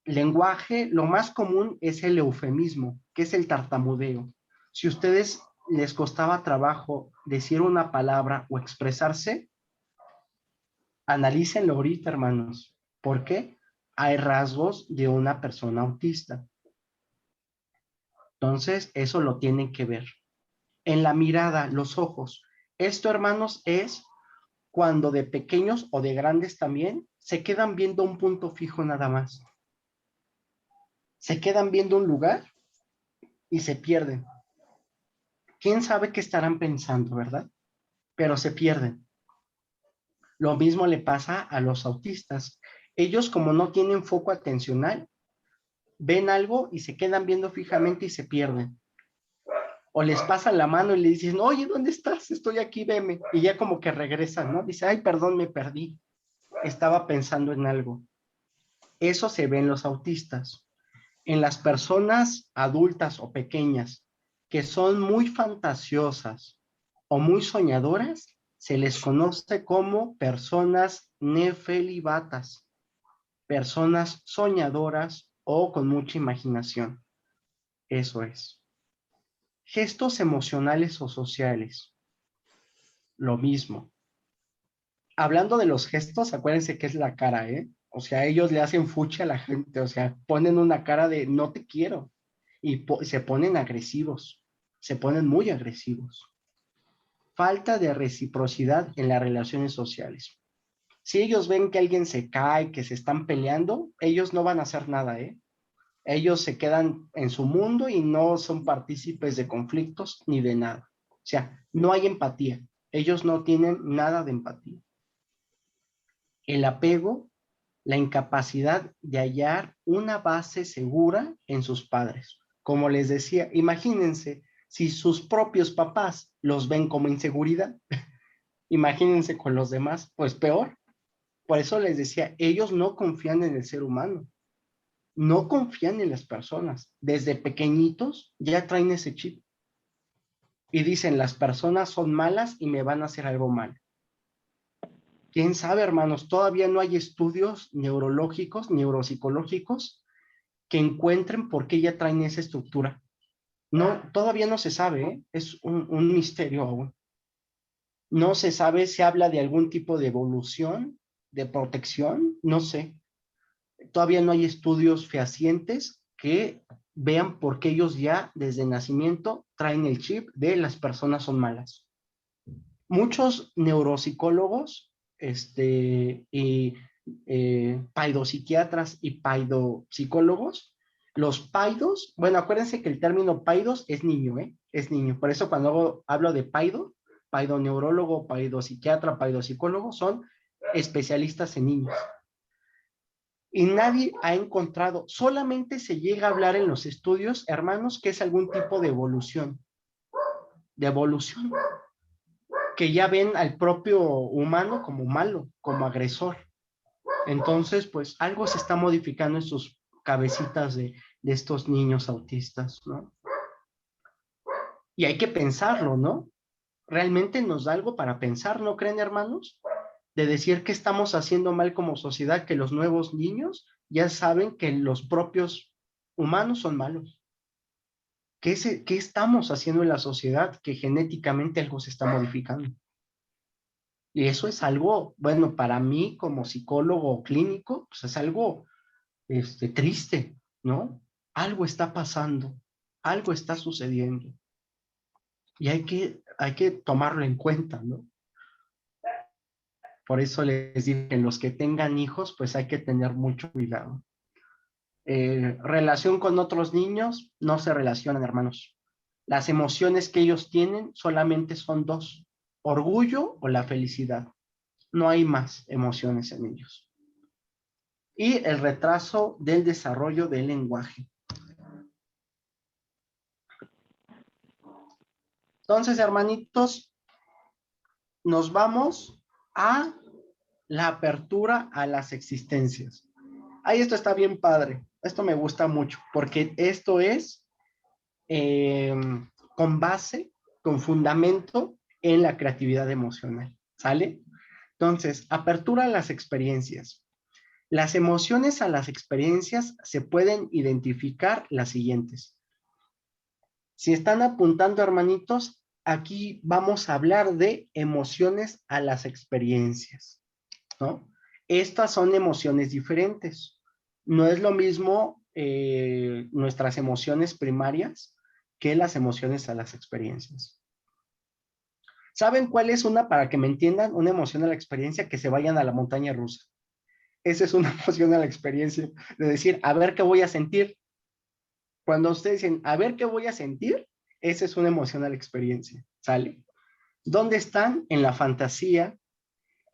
Lenguaje, lo más común es el eufemismo, que es el tartamudeo. Si ustedes les costaba trabajo decir una palabra o expresarse, analícenlo ahorita, hermanos. ¿Por qué? Hay rasgos de una persona autista. Entonces, eso lo tienen que ver. En la mirada, los ojos. Esto, hermanos, es cuando de pequeños o de grandes también se quedan viendo un punto fijo nada más. Se quedan viendo un lugar y se pierden. ¿Quién sabe qué estarán pensando, verdad? Pero se pierden. Lo mismo le pasa a los autistas. Ellos, como no tienen foco atencional, ven algo y se quedan viendo fijamente y se pierden. O les pasan la mano y le dicen, oye, ¿dónde estás? Estoy aquí, veme. Y ya como que regresan, ¿no? Dice, ay, perdón, me perdí. Estaba pensando en algo. Eso se ve en los autistas. En las personas adultas o pequeñas que son muy fantasiosas o muy soñadoras, se les conoce como personas nefelibatas, personas soñadoras o con mucha imaginación. Eso es. Gestos emocionales o sociales, lo mismo. Hablando de los gestos, acuérdense que es la cara, ¿eh? O sea, ellos le hacen fuchi a la gente, o sea, ponen una cara de no te quiero y se ponen agresivos, se ponen muy agresivos. Falta de reciprocidad en las relaciones sociales. Si ellos ven que alguien se cae, que se están peleando, ellos no van a hacer nada, ¿eh? Ellos se quedan en su mundo y no son partícipes de conflictos ni de nada. O sea, no hay empatía. Ellos no tienen nada de empatía. El apego, la incapacidad de hallar una base segura en sus padres. Como les decía, imagínense si sus propios papás los ven como inseguridad, imagínense con los demás, pues peor. Por eso les decía, ellos no confían en el ser humano, no confían en las personas. Desde pequeñitos ya traen ese chip y dicen, las personas son malas y me van a hacer algo mal. ¿Quién sabe, hermanos? Todavía no hay estudios neurológicos, neuropsicológicos que encuentren por qué ya traen esa estructura. No, todavía no se sabe, ¿eh? Es un misterio aún. No se sabe si habla de algún tipo de evolución, de protección, no sé. Todavía no hay estudios fehacientes que vean por qué ellos ya desde nacimiento traen el chip de las personas son malas. Muchos neuropsicólogos y paidopsiquiatras y paidopsicólogos Los paidos, bueno, acuérdense que el término paidos es niño, ¿eh? Es niño. Por eso cuando hablo de paido, paidoneurólogo, paidopsiquiatra, paidopsicólogo, son especialistas en niños. Y nadie ha encontrado, solamente se llega a hablar en los estudios, hermanos, que es algún tipo de evolución, que ya ven al propio humano como malo, como agresor. Entonces, pues algo se está modificando en sus cabecitas de estos niños autistas, ¿no? Y hay que pensarlo, ¿no? Realmente nos da algo para pensar, ¿no creen, hermanos? De decir que estamos haciendo mal como sociedad, que los nuevos niños ya saben que los propios humanos son malos. ¿Qué estamos haciendo en la sociedad? Que genéticamente algo se está modificando. Y eso es algo, bueno, para mí como psicólogo clínico, pues es algo triste, ¿no? Algo está pasando, algo está sucediendo. Y hay que tomarlo en cuenta, ¿no? Por eso les digo que los que tengan hijos, pues hay que tener mucho cuidado. Relación con otros niños, no se relacionan, hermanos. Las emociones que ellos tienen solamente son dos, orgullo o la felicidad. No hay más emociones en ellos. Y el retraso del desarrollo del lenguaje. Entonces, hermanitos, nos vamos a la apertura a las existencias. Ahí esto está bien padre. Esto me gusta mucho porque esto es eh, con base, con fundamento en la creatividad emocional. ¿Sale? Entonces, apertura a las experiencias. Las emociones a las experiencias se pueden identificar las siguientes. Si están apuntando, hermanitos, aquí vamos a hablar de emociones a las experiencias, ¿no? Estas son emociones diferentes. No es lo mismo nuestras emociones primarias que las emociones a las experiencias. ¿Saben cuál es una, para que me entiendan, una emoción a la experiencia? Que se vayan a la montaña rusa. Esa es una emoción a la experiencia, de decir, a ver qué voy a sentir. Cuando ustedes dicen, a ver qué voy a sentir, esa es una emoción a la experiencia, ¿sale? ¿Dónde están? En la fantasía,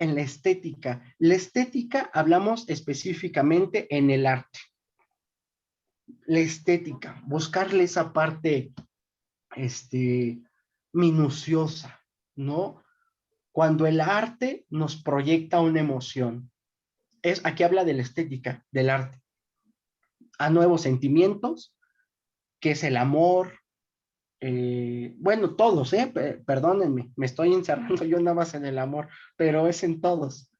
en la estética. La estética hablamos específicamente en el arte. La estética, buscarle esa parte minuciosa, ¿no? Cuando el arte nos proyecta una emoción. Aquí habla de la estética, del arte. A nuevos sentimientos, que es el amor, bueno, todos, perdónenme, me estoy encerrando yo nada más en el amor, pero es en todos,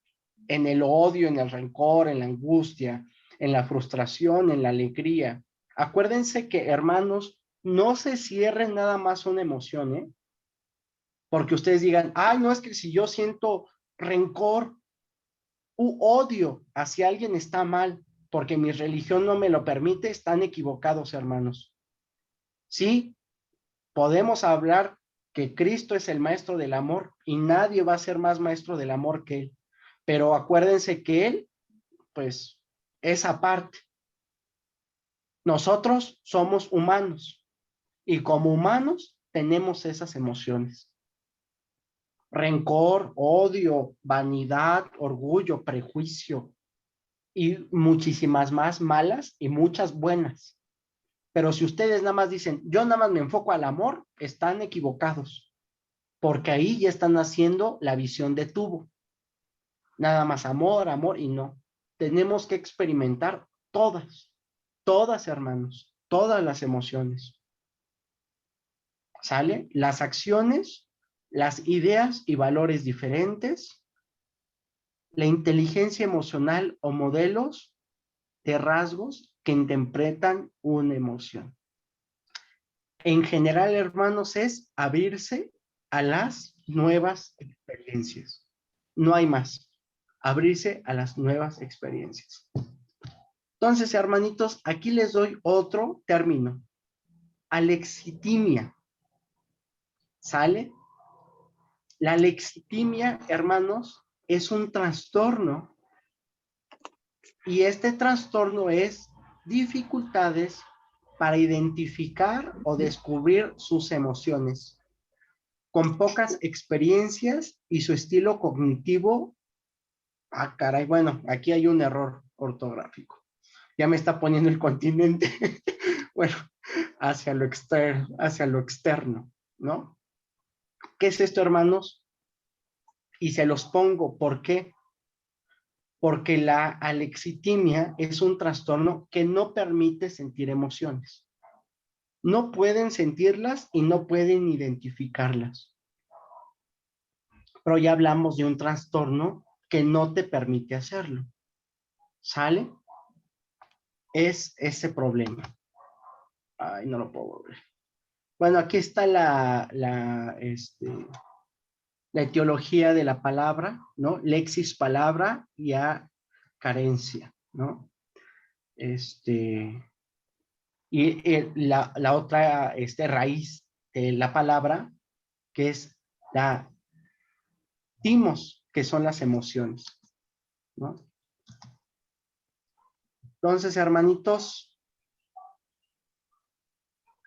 en el odio, en el rencor, en la angustia, en la frustración, en la alegría. Acuérdense que, hermanos, no se cierren nada más una emoción, porque ustedes digan, ay, no, es que si yo siento rencor u odio hacia alguien está mal, porque mi religión no me lo permite, están equivocados, hermanos. Sí, podemos hablar que Cristo es el maestro del amor y nadie va a ser más maestro del amor que Él. Pero acuérdense que Él, pues, es aparte. Nosotros somos humanos y como humanos tenemos esas emociones. Rencor, odio, vanidad, orgullo, prejuicio y muchísimas más malas y muchas buenas. Pero si ustedes nada más dicen, yo nada más me enfoco al amor, están equivocados, porque ahí ya están haciendo la visión de tubo. Nada más amor, amor y no. Tenemos que experimentar todas, hermanos, todas las emociones. ¿Sale? Las acciones, las ideas y valores diferentes, la inteligencia emocional o modelos de rasgos que interpretan una emoción. En general, hermanos, es abrirse a las nuevas experiencias. No hay más. Abrirse a las nuevas experiencias. Entonces, hermanitos, aquí les doy otro término. Alexitimia. ¿Sale? La alexitimia, hermanos, es un trastorno y este trastorno es dificultades para identificar o descubrir sus emociones, con pocas experiencias y su estilo cognitivo. Ah, caray, bueno, aquí hay un error ortográfico. Ya me está poniendo el continente, bueno, hacia lo externo, ¿no? ¿Qué es esto, hermanos? Y se los pongo, ¿por qué? Porque la alexitimia es un trastorno que no permite sentir emociones. No pueden sentirlas y no pueden identificarlas. Pero ya hablamos de un trastorno que no te permite hacerlo. ¿Sale? Es ese problema. Ay, no lo puedo ver. Bueno, aquí está la etiología de la palabra, ¿no? Lexis palabra y a carencia, ¿no? La otra raíz de la palabra, que es la timos, que son las emociones, ¿no? Entonces, hermanitos,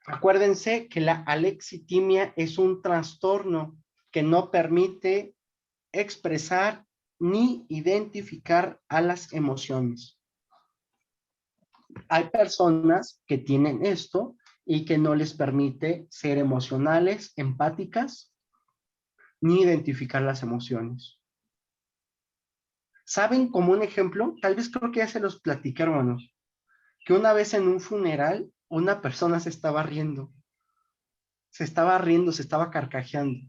acuérdense que la alexitimia es un trastorno que no permite expresar ni identificar a las emociones. Hay personas que tienen esto y que no les permite ser emocionales, empáticas, ni identificar las emociones. ¿Saben como un ejemplo? Tal vez creo que ya se los platiqué, hermanos, que una vez en un funeral una persona se estaba carcajeando.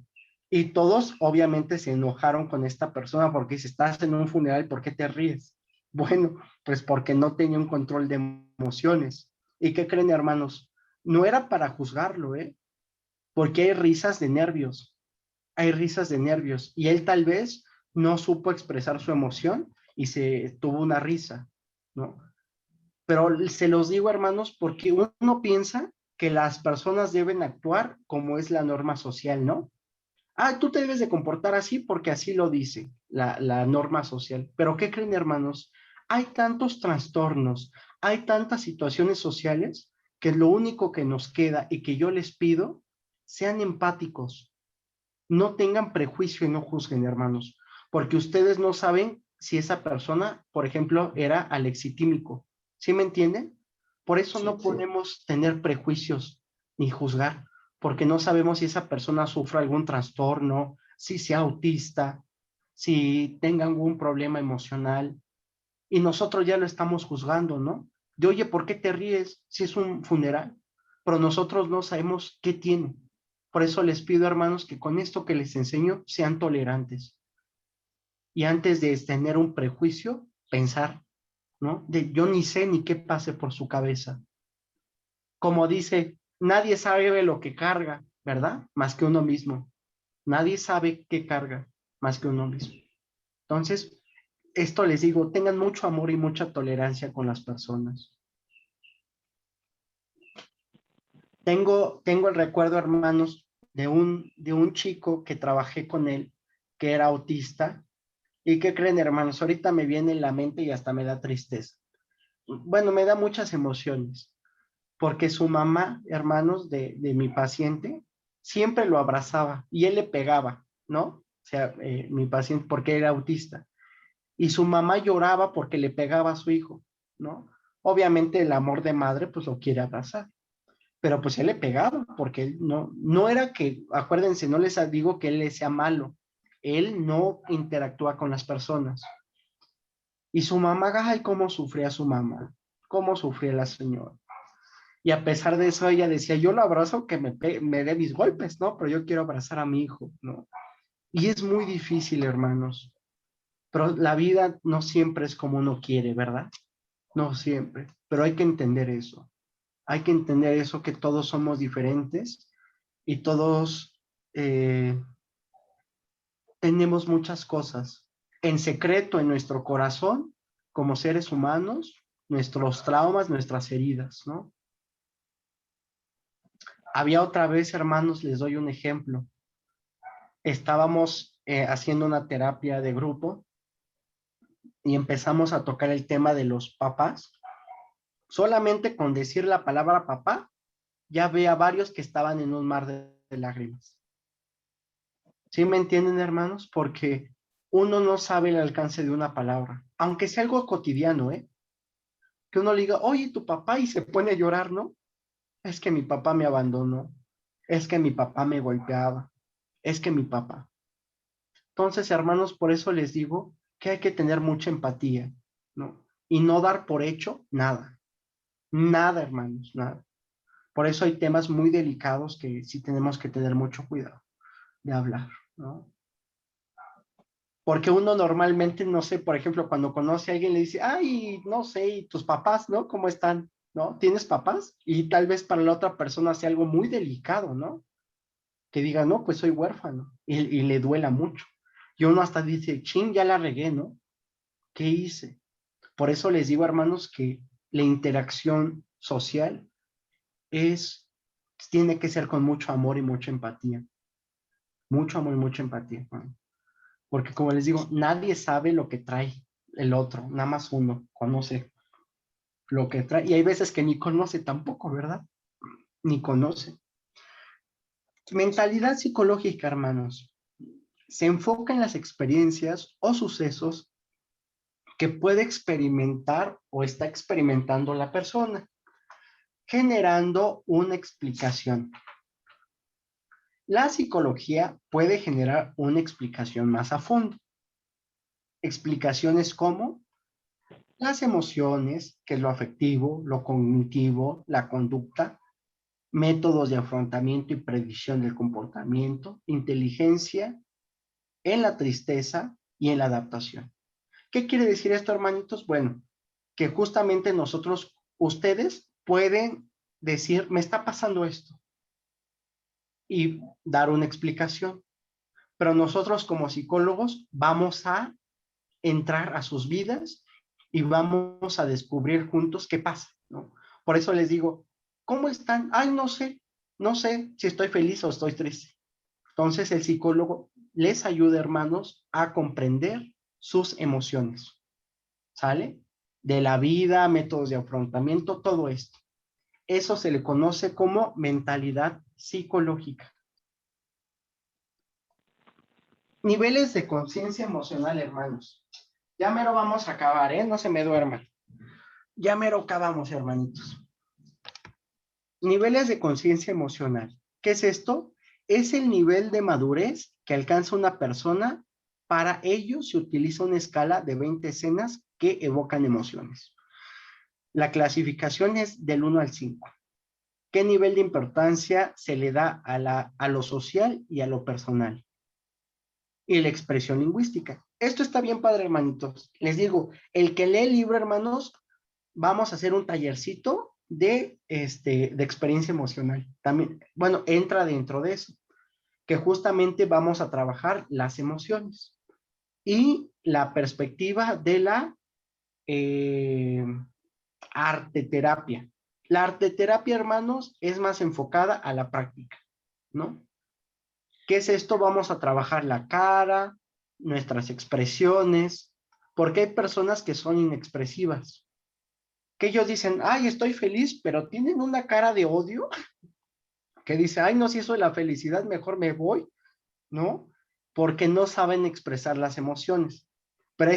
Y todos obviamente se enojaron con esta persona porque si estás en un funeral, ¿por qué te ríes? Bueno, pues porque no tenía un control de emociones. ¿Y qué creen, hermanos? No era para juzgarlo, ¿eh? Porque hay risas de nervios, hay risas de nervios. Y él tal vez no supo expresar su emoción y se tuvo una risa, ¿no? Pero se los digo, hermanos, porque uno piensa que las personas deben actuar como es la norma social, ¿no? Ah, tú te debes de comportar así porque así lo dice la norma social. Pero ¿qué creen, hermanos? Hay tantos trastornos, hay tantas situaciones sociales que lo único que nos queda y que yo les pido, sean empáticos, no tengan prejuicio y no juzguen, hermanos, porque ustedes no saben si esa persona, por ejemplo, era alexitímico. ¿Sí me entienden? Por eso no podemos tener prejuicios ni juzgar, porque no sabemos si esa persona sufre algún trastorno, si sea autista, si tenga algún problema emocional, y nosotros ya lo estamos juzgando, ¿no? De oye, ¿por qué te ríes si es un funeral? Pero nosotros no sabemos qué tiene. Por eso les pido, hermanos, que con esto que les enseño sean tolerantes. Y antes de tener un prejuicio, pensar, ¿no? De yo ni sé ni qué pase por su cabeza. Como dice, nadie sabe lo que carga, ¿verdad? Más que uno mismo. Nadie sabe qué carga más que uno mismo. Entonces, esto les digo, tengan mucho amor y mucha tolerancia con las personas. Tengo el recuerdo, hermanos, de un chico que trabajé con él, que era autista. ¿Y qué creen, hermanos? Ahorita me viene en la mente y hasta me da tristeza. Bueno, me da muchas emociones, porque su mamá, hermanos, de mi paciente, siempre lo abrazaba y él le pegaba, ¿no? O sea, mi paciente, porque era autista. Y su mamá lloraba porque le pegaba a su hijo, ¿no? Obviamente el amor de madre, pues lo quiere abrazar, pero pues él le pegaba, porque él no era que, acuérdense, no les digo que él le sea malo, él no interactúa con las personas. Y su mamá, ay, cómo sufría su mamá, cómo sufría la señora. Y a pesar de eso, ella decía, yo lo abrazo que me dé mis golpes, ¿no? Pero yo quiero abrazar a mi hijo, ¿no? Y es muy difícil, hermanos, pero la vida no siempre es como uno quiere, ¿verdad? No siempre, pero hay que entender eso. Hay que entender eso, que todos somos diferentes y todos tenemos muchas cosas en secreto en nuestro corazón como seres humanos, nuestros traumas, nuestras heridas, ¿no? Había otra vez, hermanos, les doy un ejemplo. Estábamos haciendo una terapia de grupo y empezamos a tocar el tema de los papás Solamente con decir la palabra papá, ya ve a varios que estaban en un mar de lágrimas. ¿Sí me entienden, hermanos? Porque uno no sabe el alcance de una palabra, aunque sea algo cotidiano, ¿eh? Que uno le diga, oye, tu papá, y se pone a llorar, ¿no? Es que mi papá me abandonó, es que mi papá me golpeaba, es que mi papá. Entonces, hermanos, por eso les digo que hay que tener mucha empatía, ¿no? Y no dar por hecho nada, nada, hermanos, nada. Por eso hay temas muy delicados que sí tenemos que tener mucho cuidado de hablar, ¿no? Porque uno normalmente, no sé, por ejemplo, cuando conoce a alguien le dice, ay, no sé, ¿y tus papás, no? ¿Cómo están? ¿No? ¿Tienes papás? Y tal vez para la otra persona sea algo muy delicado, ¿no? Que diga, no, pues soy huérfano y le duela mucho. Y uno hasta dice, chin, ya la regué, ¿no? ¿Qué hice? Por eso les digo, hermanos, que la interacción social es, tiene que ser con mucho amor y mucha empatía. Mucho amor y mucha empatía, hermano. Porque como les digo, nadie sabe lo que trae el otro, nada más uno conoce lo que trae. Y hay veces que ni conoce tampoco, ¿verdad? Ni conoce. Mentalidad psicológica, hermanos, se enfoca en las experiencias o sucesos que puede experimentar o está experimentando la persona, generando una explicación. La psicología puede generar una explicación más a fondo. Explicaciones como las emociones, que es lo afectivo, lo cognitivo, la conducta, métodos de afrontamiento y predicción del comportamiento, inteligencia en la tristeza y en la adaptación. ¿Qué quiere decir esto, hermanitos? Bueno, que justamente nosotros, ustedes pueden decir, me está pasando esto y dar una explicación, pero nosotros como psicólogos vamos a entrar a sus vidas y vamos a descubrir juntos qué pasa, ¿no? Por eso les digo, ¿cómo están? Ay, no sé si estoy feliz o estoy triste. Entonces el psicólogo les ayuda, hermanos, a comprender sus emociones, ¿sale? De la vida, métodos de afrontamiento, todo esto. Eso se le conoce como mentalidad psicológica. Niveles de conciencia emocional, hermanos. Ya mero vamos a acabar, ¿eh? No se me duerman. Ya mero acabamos, hermanitos. Niveles de conciencia emocional. ¿Qué es esto? Es el nivel de madurez que alcanza una persona. Para ello se utiliza una escala de 20 escenas que evocan emociones. La clasificación es del 1 al 5. ¿Qué nivel de importancia se le da a lo social y a lo personal? Y la expresión lingüística. Esto está bien padre, hermanitos. Les digo, el que lee el libro, hermanos, vamos a hacer un tallercito de experiencia emocional. También, bueno, entra dentro de eso, que justamente vamos a trabajar las emociones y la perspectiva de la eh, arteterapia. La arteterapia, hermanos, es más enfocada a la práctica, ¿no? ¿Qué es esto? Vamos a trabajar la cara, nuestras expresiones, porque hay personas que son inexpresivas, que ellos dicen, ay, estoy feliz, pero tienen una cara de odio que dice, ay, no, si eso de la felicidad, mejor me voy, ¿no? Porque no saben expresar las emociones. Pero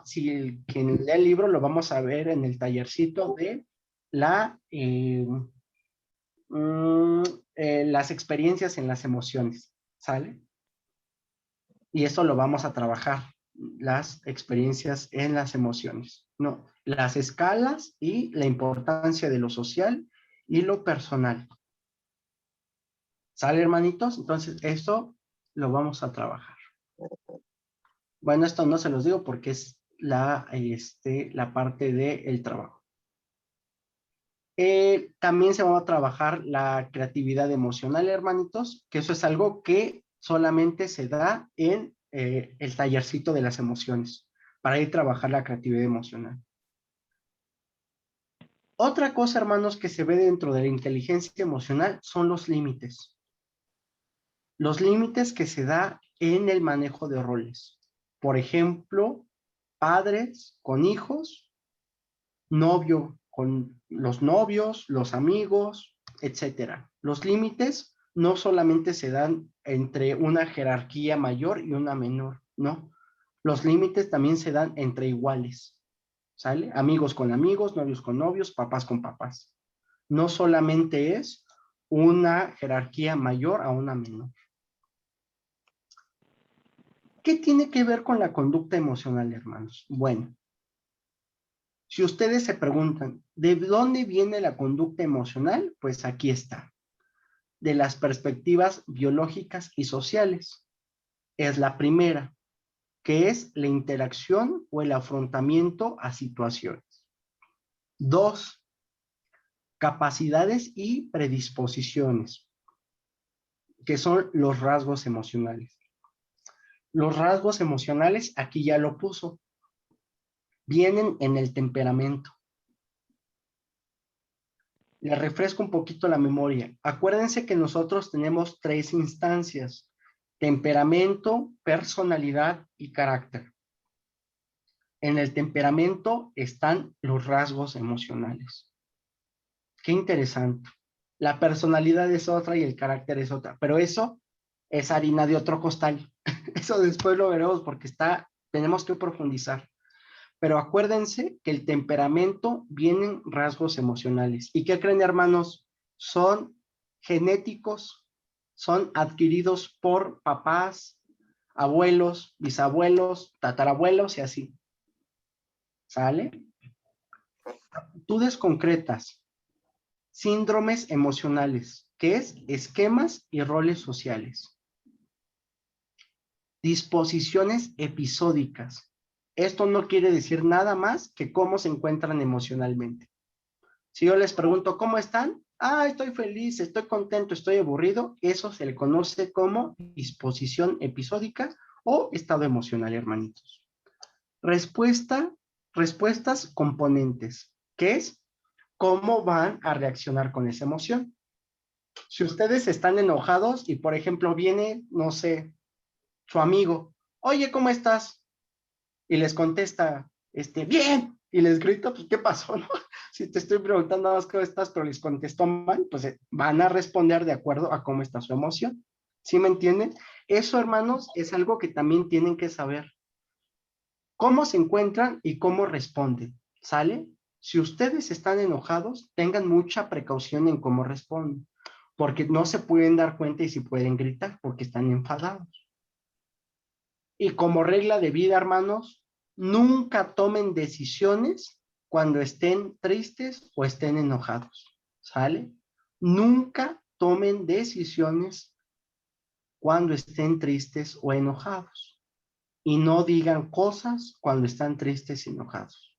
si quien lee el libro, lo vamos a ver en el tallercito de la, mm, las experiencias en las emociones, ¿sale? Y eso lo vamos a trabajar, las experiencias en las emociones, ¿no? Las escalas y la importancia de lo social y lo personal. ¿Sale, hermanitos? Entonces, eso lo vamos a trabajar. Bueno, esto no se los digo porque es la parte del trabajo. También se va a trabajar la creatividad emocional, hermanitos, que eso es algo que solamente se da en el tallercito de las emociones, para ir a trabajar la creatividad emocional. Otra cosa, hermanos, que se ve dentro de la inteligencia emocional son los límites. Los límites que se da en el manejo de roles. Por ejemplo, padres con hijos, novio con los novios, los amigos, etcétera. Los límites no solamente se dan entre una jerarquía mayor y una menor, no. Los límites también se dan entre iguales, ¿sale? Amigos con amigos, novios con novios, papás con papás. No solamente es una jerarquía mayor a una menor. ¿Qué tiene que ver con la conducta emocional, hermanos? Bueno, si ustedes se preguntan, ¿de dónde viene la conducta emocional? Pues aquí está, de las perspectivas biológicas y sociales. Es la primera, que es la interacción o el afrontamiento a situaciones. Dos, capacidades y predisposiciones, que son los rasgos emocionales. Los rasgos emocionales, aquí ya lo puso, vienen en el temperamento. Les refresco un poquito la memoria. Acuérdense que nosotros tenemos 3 instancias: temperamento, personalidad y carácter. En el temperamento están los rasgos emocionales. Qué interesante. La personalidad es otra y el carácter es otra, pero eso es harina de otro costal. Eso después lo veremos porque tenemos que profundizar. Pero acuérdense que el temperamento vienen rasgos emocionales. ¿Y qué creen, hermanos? Son genéticos, son adquiridos por papás, abuelos, bisabuelos, tatarabuelos y así. ¿Sale? Actitudes concretas, síndromes emocionales, que es esquemas y roles sociales. Disposiciones episódicas. Esto no quiere decir nada más que cómo se encuentran emocionalmente. Si yo les pregunto, ¿cómo están? Ah, estoy feliz, estoy contento, estoy aburrido. Eso se le conoce como disposición episódica o estado emocional, hermanitos. Respuestas componentes, que es cómo van a reaccionar con esa emoción. Si ustedes están enojados y, por ejemplo, viene, no sé, su amigo, oye, ¿cómo estás? Y les contesta, bien, y les grito, pues, ¿qué pasó, no? Si te estoy preguntando nada más cómo estás, pero les contestó mal, pues van a responder de acuerdo a cómo está su emoción. ¿Sí me entienden? Eso, hermanos, es algo que también tienen que saber. Cómo se encuentran y cómo responden, ¿sale? Si ustedes están enojados, tengan mucha precaución en cómo responden, porque no se pueden dar cuenta y si pueden gritar porque están enfadados. Y como regla de vida, hermanos, nunca tomen decisiones cuando estén tristes o estén enojados, ¿sale? Nunca tomen decisiones cuando estén tristes o enojados. Y no digan cosas cuando están tristes y enojados.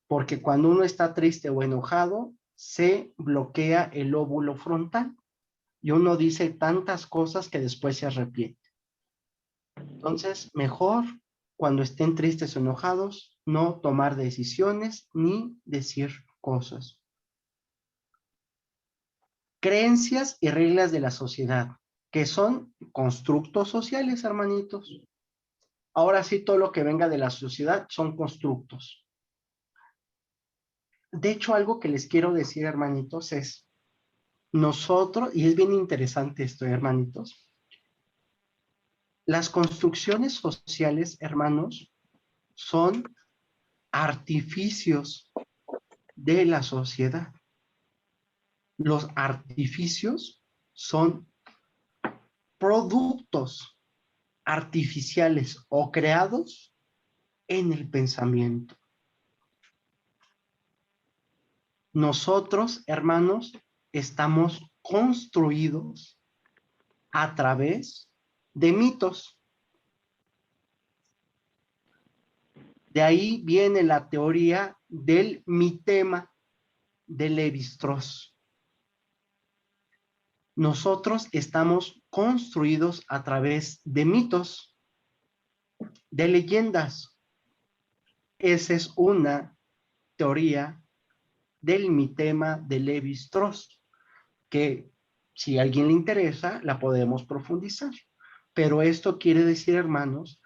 Porque cuando uno está triste o enojado, se bloquea el lóbulo frontal y uno dice tantas cosas que después se arrepiente. Entonces, mejor cuando estén tristes o enojados, no tomar decisiones ni decir cosas. Creencias y reglas de la sociedad, que son constructos sociales, hermanitos. Ahora sí, todo lo que venga de la sociedad son constructos. De hecho, algo que les quiero decir, hermanitos, es nosotros, y es bien interesante esto, hermanitos, las construcciones sociales, hermanos, son artificios de la sociedad. Los artificios son productos artificiales o creados en el pensamiento. Nosotros, hermanos, estamos construidos a través de mitos. De ahí viene la teoría del mitema de Levi-Strauss. Nosotros estamos construidos a través de mitos, de leyendas. Esa es una teoría del mitema de Levi-Strauss, que si a alguien le interesa, la podemos profundizar. Pero esto quiere decir, hermanos,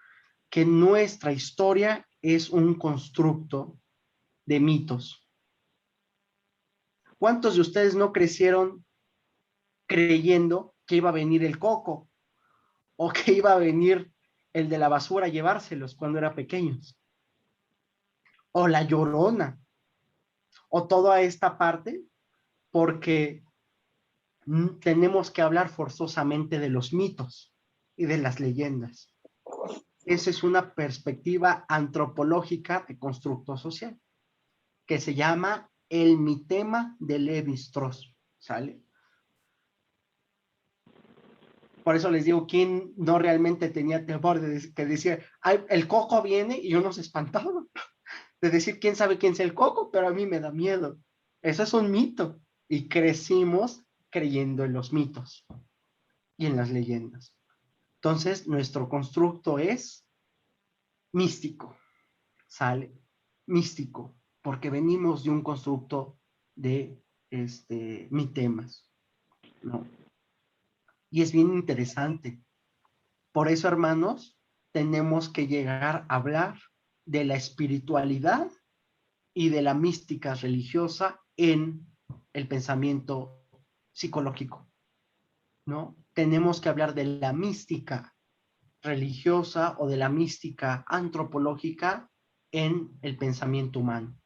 que nuestra historia es un constructo de mitos. ¿Cuántos de ustedes no crecieron creyendo que iba a venir el Coco o que iba a venir el de la basura a llevárselos cuando eran pequeños? O la Llorona, o toda esta parte, porque tenemos que hablar forzosamente de los mitos y de las leyendas. Esa es una perspectiva antropológica de constructo social, que se llama el mitema de Levi-Strauss, ¿sale? Por eso les digo, ¿quién no realmente tenía temor de que decía, ay, el Coco viene y uno se espantaba? De decir, ¿quién sabe quién es el Coco? Pero a mí me da miedo. Eso es un mito. Y crecimos creyendo en los mitos y en las leyendas. Entonces, nuestro constructo es místico, ¿sale? Místico, porque venimos de un constructo de mitemas, ¿no? Y es bien interesante. Por eso, hermanos, tenemos que llegar a hablar de la espiritualidad y de la mística religiosa en el pensamiento psicológico, ¿no? Tenemos que hablar de la mística religiosa o de la mística antropológica en el pensamiento humano.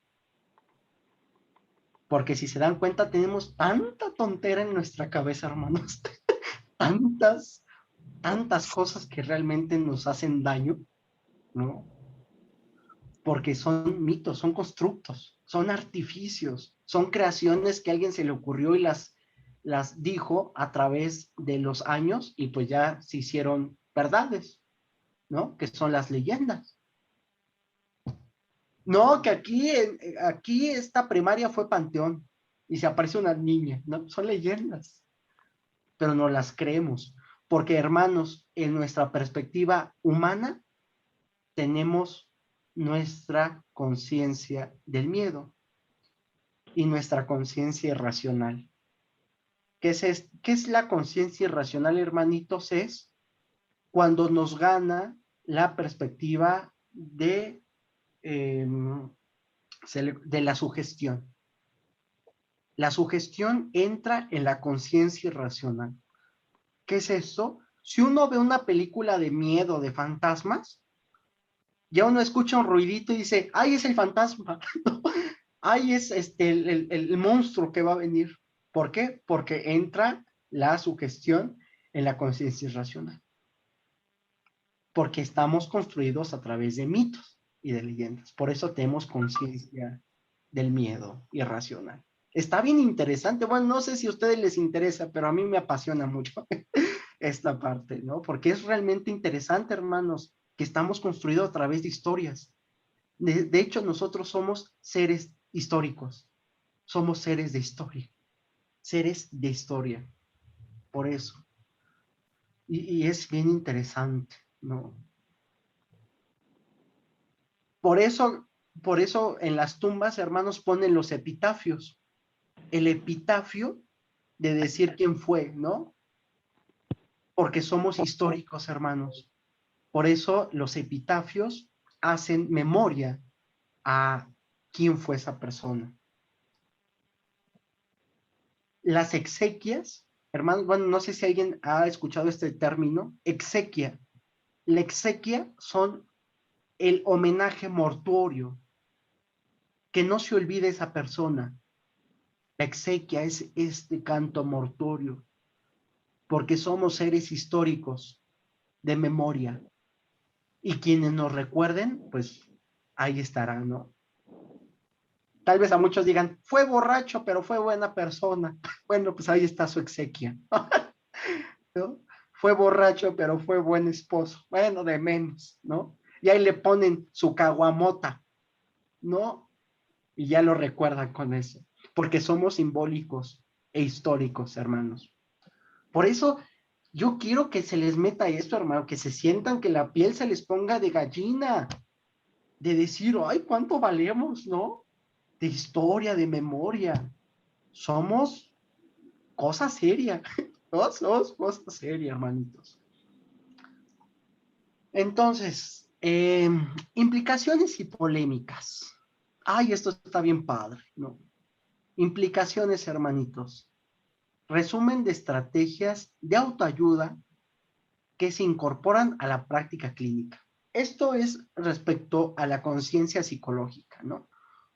Porque si se dan cuenta, tenemos tanta tontera en nuestra cabeza, hermanos, tantas, tantas cosas que realmente nos hacen daño, ¿no? Porque son mitos, son constructos, son artificios, son creaciones que a alguien se le ocurrió y las dijo a través de los años y pues ya se hicieron verdades, ¿no? Que son las leyendas. No, que aquí esta primaria fue panteón y se aparece una niña, ¿no? Son leyendas, pero no las creemos, porque hermanos, en nuestra perspectiva humana tenemos nuestra conciencia del miedo y nuestra conciencia irracional. ¿Qué es la conciencia irracional, hermanitos? Es cuando nos gana la perspectiva eh, de la sugestión. La sugestión entra en la conciencia irracional. ¿Qué es eso? Si uno ve una película de miedo, de fantasmas, ya uno escucha un ruidito y dice, ¡ay, es el fantasma! ¡Ay, es el monstruo que va a venir! ¿Por qué? Porque entra la sugestión en la conciencia irracional. Porque estamos construidos a través de mitos y de leyendas. Por eso tenemos conciencia del miedo irracional. Está bien interesante. Bueno, no sé si a ustedes les interesa, pero a mí me apasiona mucho esta parte, ¿no? Porque es realmente interesante, hermanos, que estamos construidos a través de historias. De hecho, nosotros somos seres históricos. Somos seres de historia. Por eso. Y es bien interesante, ¿no? Por eso, por eso en las tumbas, hermanos, ponen los epitafios. El epitafio de decir quién fue, ¿no? Porque somos históricos, hermanos. Por eso los epitafios hacen memoria a quién fue esa persona. Las exequias, hermanos, bueno, no sé si alguien ha escuchado este término, exequia. La exequia son el homenaje mortuorio, que no se olvide esa persona. La exequia es este canto mortuorio, porque somos seres históricos de memoria. Y quienes nos recuerden, pues ahí estarán, ¿no? Tal vez a muchos digan, fue borracho, pero fue buena persona. Bueno, pues ahí está su exequia, ¿no? Fue borracho, pero fue buen esposo. Bueno, de menos, ¿no? Y ahí le ponen su caguamota, ¿no? Y ya lo recuerdan con eso, porque somos simbólicos e históricos, hermanos. Por eso yo quiero que se les meta esto, hermano, que se sientan que la piel se les ponga de gallina, de decir, ay, ¿cuánto valemos, no? De historia, de memoria. Somos cosa seria, ¿no? Somos cosa seria, hermanitos. Entonces, implicaciones y polémicas. Ay, esto está bien padre, ¿no? Implicaciones, hermanitos. Resumen de estrategias de autoayuda que se incorporan a la práctica clínica. Esto es respecto a la conciencia psicológica, ¿no?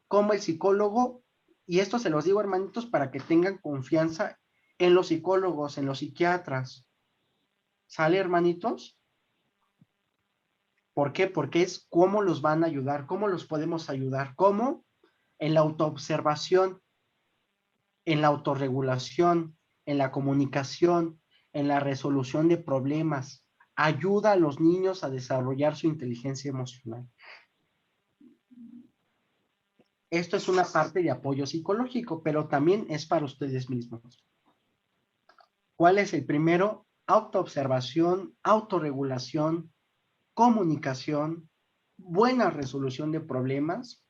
Como el psicólogo, y esto se los digo, hermanitos, para que tengan confianza en los psicólogos, en los psiquiatras. ¿Sale, hermanitos? ¿Por qué? Porque es cómo los van a ayudar, cómo los podemos ayudar, cómo en la autoobservación, en la autorregulación, en la comunicación, en la resolución de problemas, ayuda a los niños a desarrollar su inteligencia emocional. Esto es una parte de apoyo psicológico, pero también es para ustedes mismos. ¿Cuál es el primero? Autoobservación, autorregulación, comunicación, buena resolución de problemas,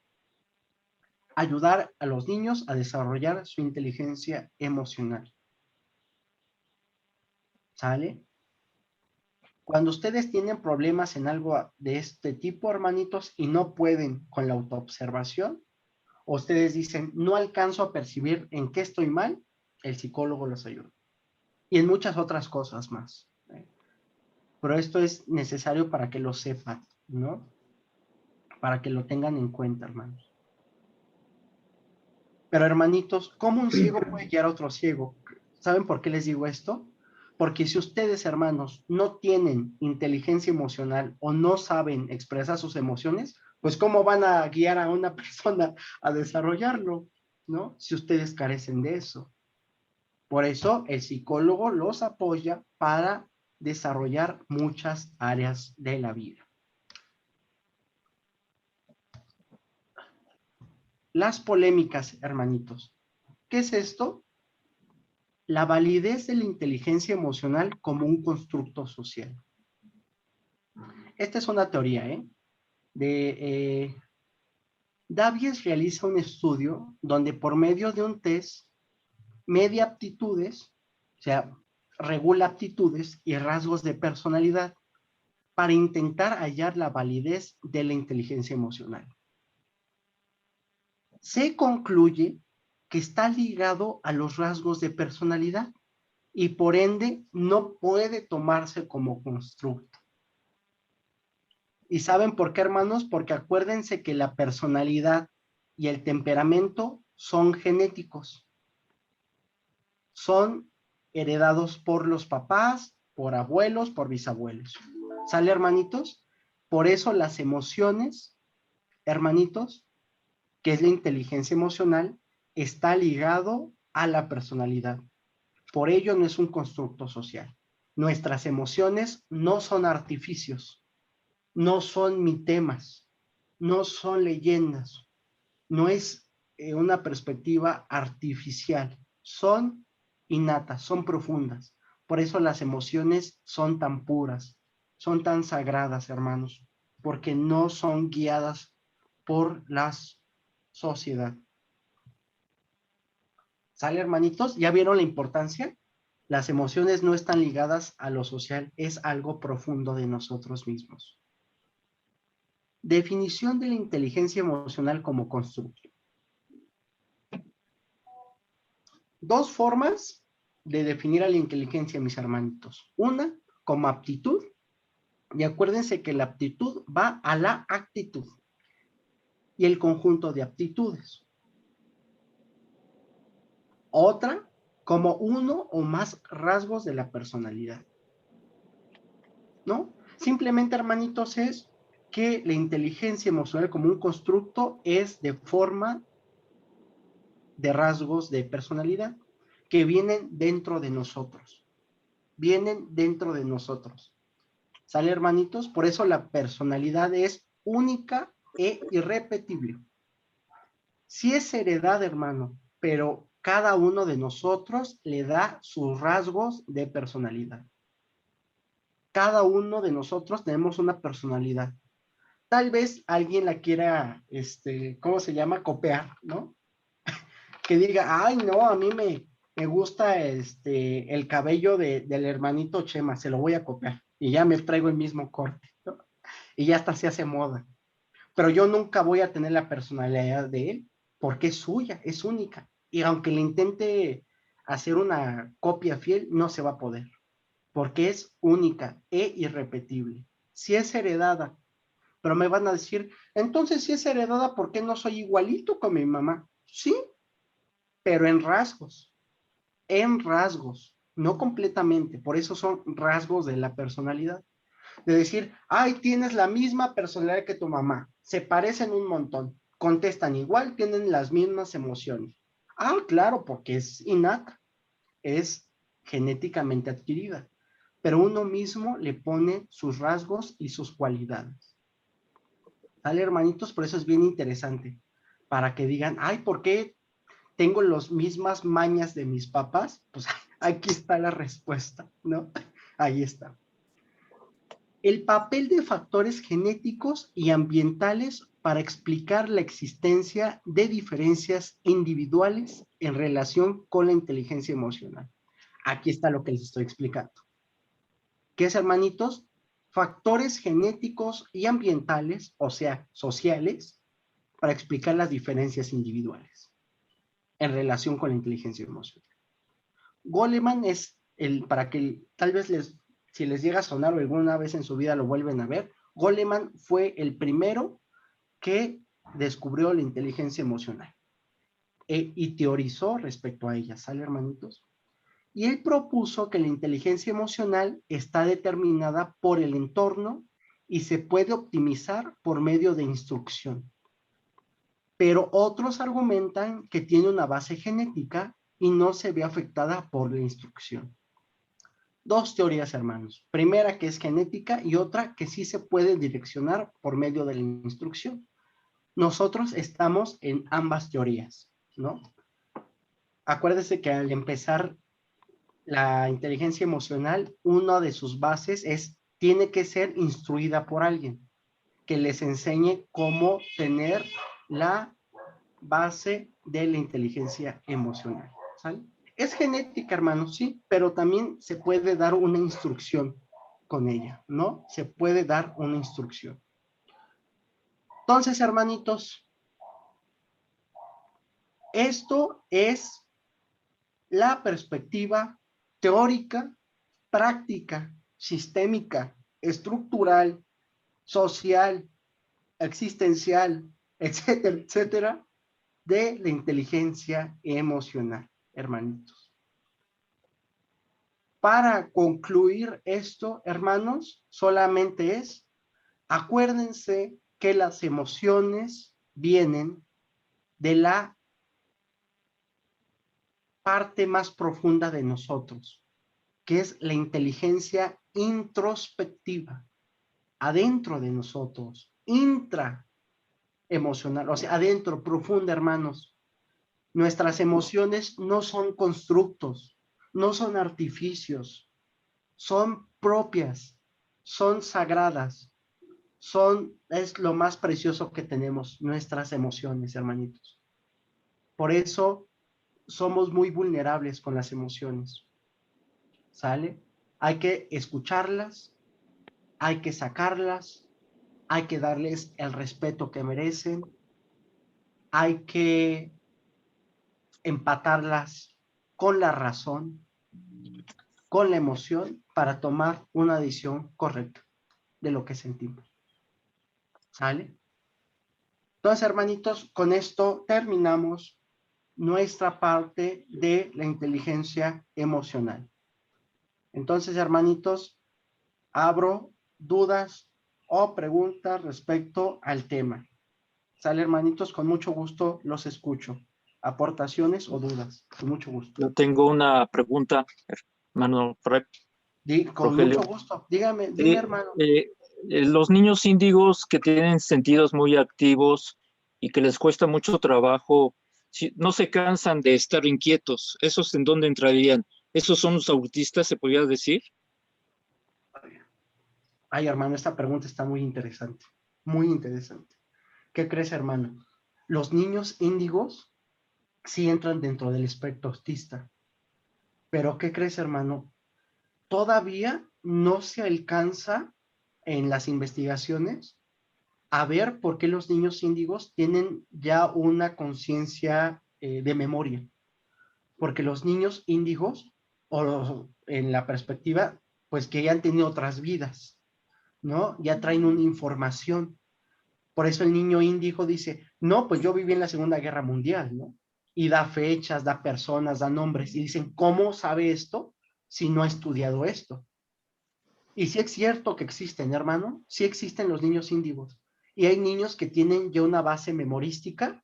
ayudar a los niños a desarrollar su inteligencia emocional. ¿Sale? Cuando ustedes tienen problemas en algo de este tipo, hermanitos, y no pueden con la autoobservación, ustedes dicen, no alcanzo a percibir en qué estoy mal, el psicólogo los ayuda. Y en muchas otras cosas más. Pero esto es necesario para que lo sepan, ¿no? Para que lo tengan en cuenta, hermanos. Pero, hermanitos, ¿cómo un ciego puede guiar a otro ciego? ¿Saben por qué les digo esto? Porque si ustedes, hermanos, no tienen inteligencia emocional o no saben expresar sus emociones, pues ¿cómo van a guiar a una persona a desarrollarlo? ¿No? Si ustedes carecen de eso. Por eso el psicólogo los apoya para desarrollar muchas áreas de la vida. Las polémicas, hermanitos. ¿Qué es esto? La validez de la inteligencia emocional como un constructo social. Esta es una teoría, Davies realiza un estudio donde por medio de un test media aptitudes, o sea, regula aptitudes y rasgos de personalidad para intentar hallar la validez de la inteligencia emocional. Se concluye que está ligado a los rasgos de personalidad y por ende no puede tomarse como constructo. ¿Y saben por qué, hermanos? Porque acuérdense que la personalidad y el temperamento son genéticos. Son heredados por los papás, por abuelos, por bisabuelos. ¿Sale, hermanitos? Por eso las emociones, hermanitos, que es la inteligencia emocional, está ligado a la personalidad. Por ello no es un constructo social. Nuestras emociones no son artificios, no son mitemas, no son leyendas, no es una perspectiva artificial, son innatas, son profundas. Por eso las emociones son tan puras, son tan sagradas, hermanos, porque no son guiadas por la sociedad. ¿Sale, hermanitos? ¿Ya vieron la importancia? Las emociones no están ligadas a lo social, es algo profundo de nosotros mismos. Definición de la inteligencia emocional como constructo. Dos formas de definir a la inteligencia, mis hermanitos. Una, como aptitud, y acuérdense que la aptitud va a la actitud y el conjunto de aptitudes. Otra, como uno o más rasgos de la personalidad. ¿No? Simplemente, hermanitos, es que la inteligencia emocional como un constructo es de forma de rasgos de personalidad que vienen dentro de nosotros. Vienen dentro de nosotros. ¿Sale, hermanitos? Por eso la personalidad es única e irrepetible. Sí es heredad, hermano, pero cada uno de nosotros le da sus rasgos de personalidad. Cada uno de nosotros tenemos una personalidad. Tal vez alguien la quiera, ¿cómo se llama? Copiar, ¿no? Que diga, ay, no, a mí me gusta el cabello del hermanito Chema, se lo voy a copiar. Y ya me traigo el mismo corte, ¿no? Y ya hasta se hace moda. Pero yo nunca voy a tener la personalidad de él, porque es suya, es única. y aunque le intente hacer una copia fiel, no se va a poder, porque es única e irrepetible. Si es heredada, pero me van a decir, entonces si es heredada, ¿por qué no soy igualito con mi mamá? Sí, pero en rasgos, no completamente, por eso son rasgos de la personalidad. De decir, ay, tienes la misma personalidad que tu mamá, se parecen un montón, contestan igual, tienen las mismas emociones. Ah, claro, porque es innata, es genéticamente adquirida, pero uno mismo le pone sus rasgos y sus cualidades. ¿Sale, hermanitos? Por eso es bien interesante, para que digan, ay, ¿por qué tengo las mismas mañas de mis papás? Pues aquí está la respuesta, ¿no? Ahí está. El papel de factores genéticos y ambientales para explicar la existencia de diferencias individuales en relación con la inteligencia emocional. Aquí está lo que les estoy explicando. ¿Qué es, hermanitos? Factores genéticos y ambientales, o sea, sociales, para explicar las diferencias individuales en relación con la inteligencia emocional. Goleman es para que tal vez si les llega a sonar o alguna vez en su vida lo vuelven a ver, Goleman fue el primero que descubrió la inteligencia emocional y teorizó respecto a ella, ¿sale, hermanitos? Y él propuso que la inteligencia emocional está determinada por el entorno y se puede optimizar por medio de instrucción. Pero otros argumentan que tiene una base genética y no se ve afectada por la instrucción. Dos teorías, hermanos. Primera que es genética y otra que sí se puede direccionar por medio de la instrucción. Nosotros estamos en ambas teorías, ¿no? Acuérdese que al empezar la inteligencia emocional, una de sus bases tiene que ser instruida por alguien que les enseñe cómo tener la base de la inteligencia emocional, ¿sale? Es genética, hermanos, sí, pero también se puede dar una instrucción con ella, ¿no? Se puede dar una instrucción. Entonces, hermanitos, esto es la perspectiva teórica, práctica, sistémica, estructural, social, existencial, etcétera, etcétera, de la inteligencia emocional, hermanitos. Para concluir esto, hermanos, solamente acuérdense que las emociones vienen de la parte más profunda de nosotros, que es la inteligencia introspectiva, adentro de nosotros, intraemocional, o sea, adentro, profunda, hermanos. Nuestras emociones no son constructos, no son artificios, son propias, son sagradas, es lo más precioso que tenemos, nuestras emociones, hermanitos. Por eso somos muy vulnerables con las emociones, ¿sale? Hay que escucharlas, hay que sacarlas, hay que darles el respeto que merecen, hay que empatarlas con la razón, con la emoción, para tomar una decisión correcta de lo que sentimos, ¿sale? Entonces, hermanitos, con esto terminamos nuestra parte de la inteligencia emocional. Entonces, hermanitos, abro dudas o preguntas respecto al tema. Sale, hermanitos, con mucho gusto los escucho. Aportaciones o dudas, con mucho gusto. Yo tengo una pregunta, hermano Con mucho gusto. Dime, hermano. Los niños índigos que tienen sentidos muy activos y que les cuesta mucho trabajo, no se cansan de estar inquietos, ¿esos en dónde entrarían? ¿Esos son los autistas, se podría decir? Ay, hermano, esta pregunta está muy interesante. Muy interesante. ¿Qué crees, hermano? Los niños índigos sí entran dentro del espectro autista. Pero ¿qué crees, hermano? Todavía no se alcanza en las investigaciones a ver por qué los niños índigos tienen ya una conciencia de memoria. porque los niños índigos, o en la perspectiva, pues que ya han tenido otras vidas, ¿no? Ya traen una información. Por eso el niño índigo dice, no, pues yo viví en la Segunda Guerra Mundial, ¿no? Y da fechas, da personas, da nombres, y dicen, ¿cómo sabe esto si no ha estudiado esto? Y sí es cierto que existen, hermano, sí existen los niños índigos. Y hay niños que tienen ya una base memorística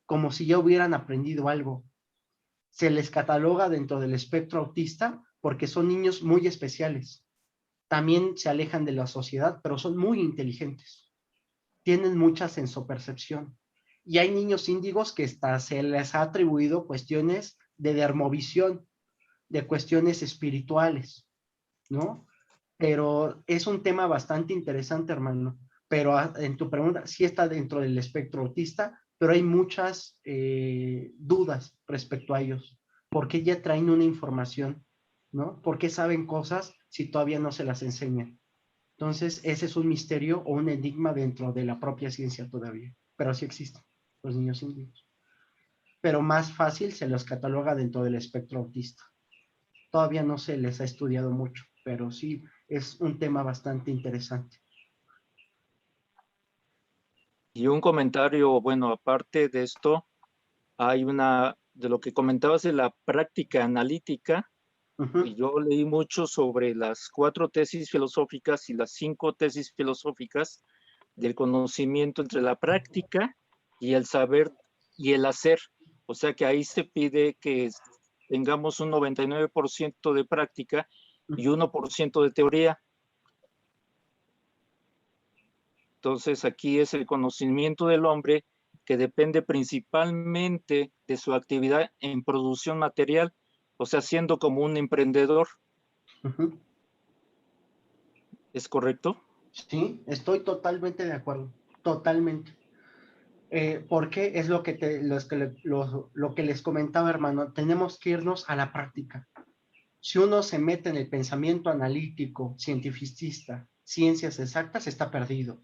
como si ya hubieran aprendido algo. Se les cataloga dentro del espectro autista porque son niños muy especiales. También se alejan de la sociedad, pero son muy inteligentes. Tienen mucha sensopercepción. Y hay niños índigos que hasta se les ha atribuido cuestiones de dermovisión, de cuestiones espirituales, ¿no? Pero es un tema bastante interesante, hermano. Pero en tu pregunta, sí está dentro del espectro autista, pero hay muchas dudas respecto a ellos. ¿Por qué ya traen una información? ¿No? ¿Por qué saben cosas si todavía no se las enseñan? Entonces, ese es un misterio o un enigma dentro de la propia ciencia todavía. Pero sí existen los niños índigos. Pero más fácil se los cataloga dentro del espectro autista. Todavía no se les ha estudiado mucho, pero sí es un tema bastante interesante. Y un comentario, bueno, aparte de esto, hay de lo que comentabas de la práctica analítica, y yo leí mucho sobre las 4 tesis filosóficas y las 5 tesis filosóficas del conocimiento entre la práctica y el saber y el hacer. O sea que ahí se pide que tengamos un 99% de práctica y 1% de teoría. Entonces aquí es el conocimiento del hombre que depende principalmente de su actividad en producción material, o sea, siendo como un emprendedor. ¿Es correcto? Sí, estoy totalmente de acuerdo, totalmente. Porque es lo que les comentaba, hermano, tenemos que irnos a la práctica. Si uno se mete en el pensamiento analítico, cientificista, ciencias exactas, está perdido,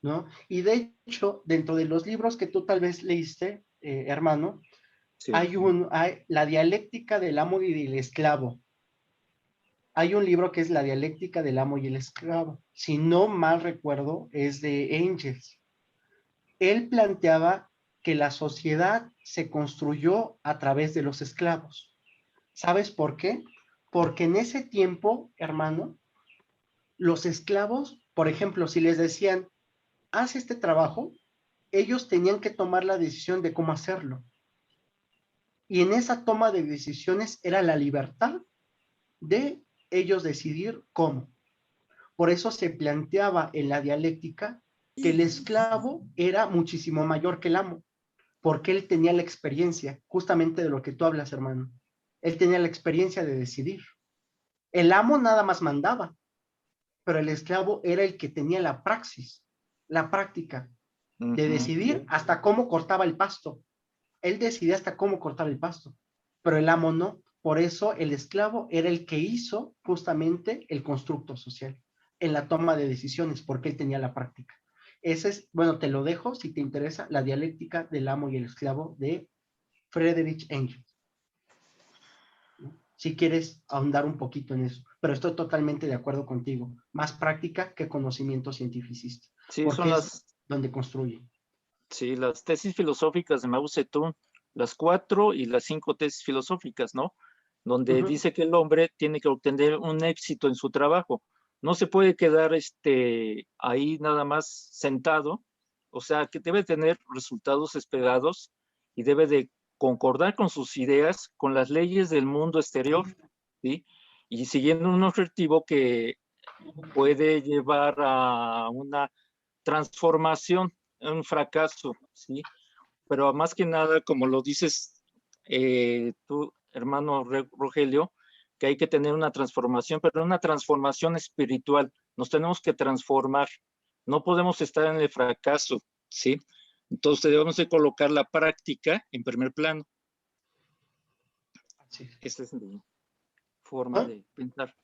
¿no? Y de hecho, dentro de los libros que tú tal vez leíste, hermano, Sí. hay la dialéctica del amo y del esclavo. Hay un libro que es La dialéctica del amo y el esclavo. Si no mal recuerdo, es de Engels. Él planteaba que la sociedad se construyó a través de los esclavos. ¿Sabes por qué? Porque en ese tiempo, hermano, los esclavos, por ejemplo, si les decían, haz este trabajo, ellos tenían que tomar la decisión de cómo hacerlo. Y en esa toma de decisiones era la libertad de ellos decidir cómo. Por eso se planteaba en la dialéctica que el esclavo era muchísimo mayor que el amo, porque él tenía la experiencia, justamente de lo que tú hablas, hermano. Él tenía la experiencia de decidir. El amo nada más mandaba, pero el esclavo era el que tenía la praxis, la práctica de decidir hasta cómo cortaba el pasto. Él decidía hasta cómo cortar el pasto, pero el amo no. Por eso el esclavo era el que hizo justamente el constructo social en la toma de decisiones, porque él tenía la práctica. Ese es, bueno, te lo dejo si te interesa, la dialéctica del amo y el esclavo de Friedrich Engels. Si quieres ahondar un poquito en eso, pero estoy totalmente de acuerdo contigo. Más práctica que conocimiento cientificista, Sí, son porque es donde construye. sí, las tesis filosóficas de Mao Zedong, las 4 y las 5 tesis filosóficas, ¿no? Donde dice que el hombre tiene que obtener un éxito en su trabajo. No se puede quedar ahí nada más sentado, o sea, que debe tener resultados esperados y debe de concordar con sus ideas, con las leyes del mundo exterior, ¿sí? Y siguiendo un objetivo que puede llevar a una transformación, un fracaso, ¿sí? Pero más que nada, como lo dices tú, hermano Rogelio, que hay que tener una transformación, pero una transformación espiritual. Nos tenemos que transformar. No podemos estar en el fracaso, ¿sí? Entonces debemos de colocar la práctica en primer plano. Sí. Esa es mi forma ¿Ah? de pensar.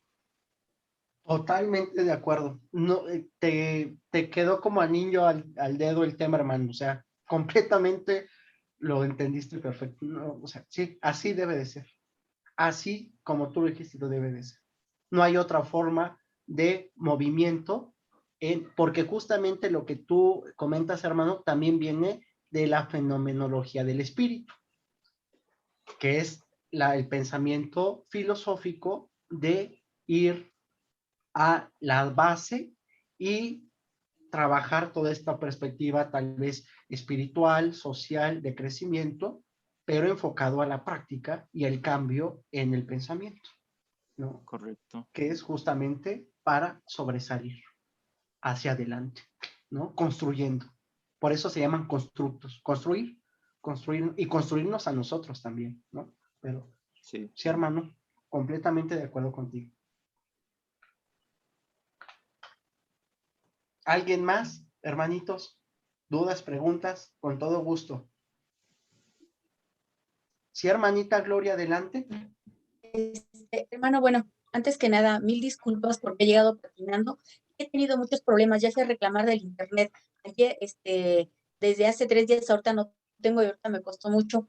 Totalmente de acuerdo. No, te quedó como anillo al dedo el tema, hermano. O sea, completamente lo entendiste perfecto. No, o sea, sí, así debe de ser. así como tú lo dijiste, lo debe de ser. No hay otra forma de movimiento, porque justamente lo que tú comentas, hermano, también viene de la fenomenología del espíritu, que es el pensamiento filosófico de ir a la base y trabajar toda esta perspectiva tal vez espiritual, social, de crecimiento, pero enfocado a la práctica y el cambio en el pensamiento, ¿no? Correcto. Que es justamente para sobresalir hacia adelante, ¿no? Construyendo. Por eso se llaman constructos. Construir y construirnos a nosotros también, ¿no? Pero Sí. sí, hermano, completamente de acuerdo contigo. ¿Alguien más, hermanitos? ¿Dudas, preguntas? Con todo gusto. Sí, hermanita Gloria, adelante. Hermano, bueno, antes que nada, mil disculpas porque he llegado patinando. He tenido muchos problemas, ya sea reclamar del internet. Ayer, desde hace 3 días, ahorita no tengo y ahorita me costó mucho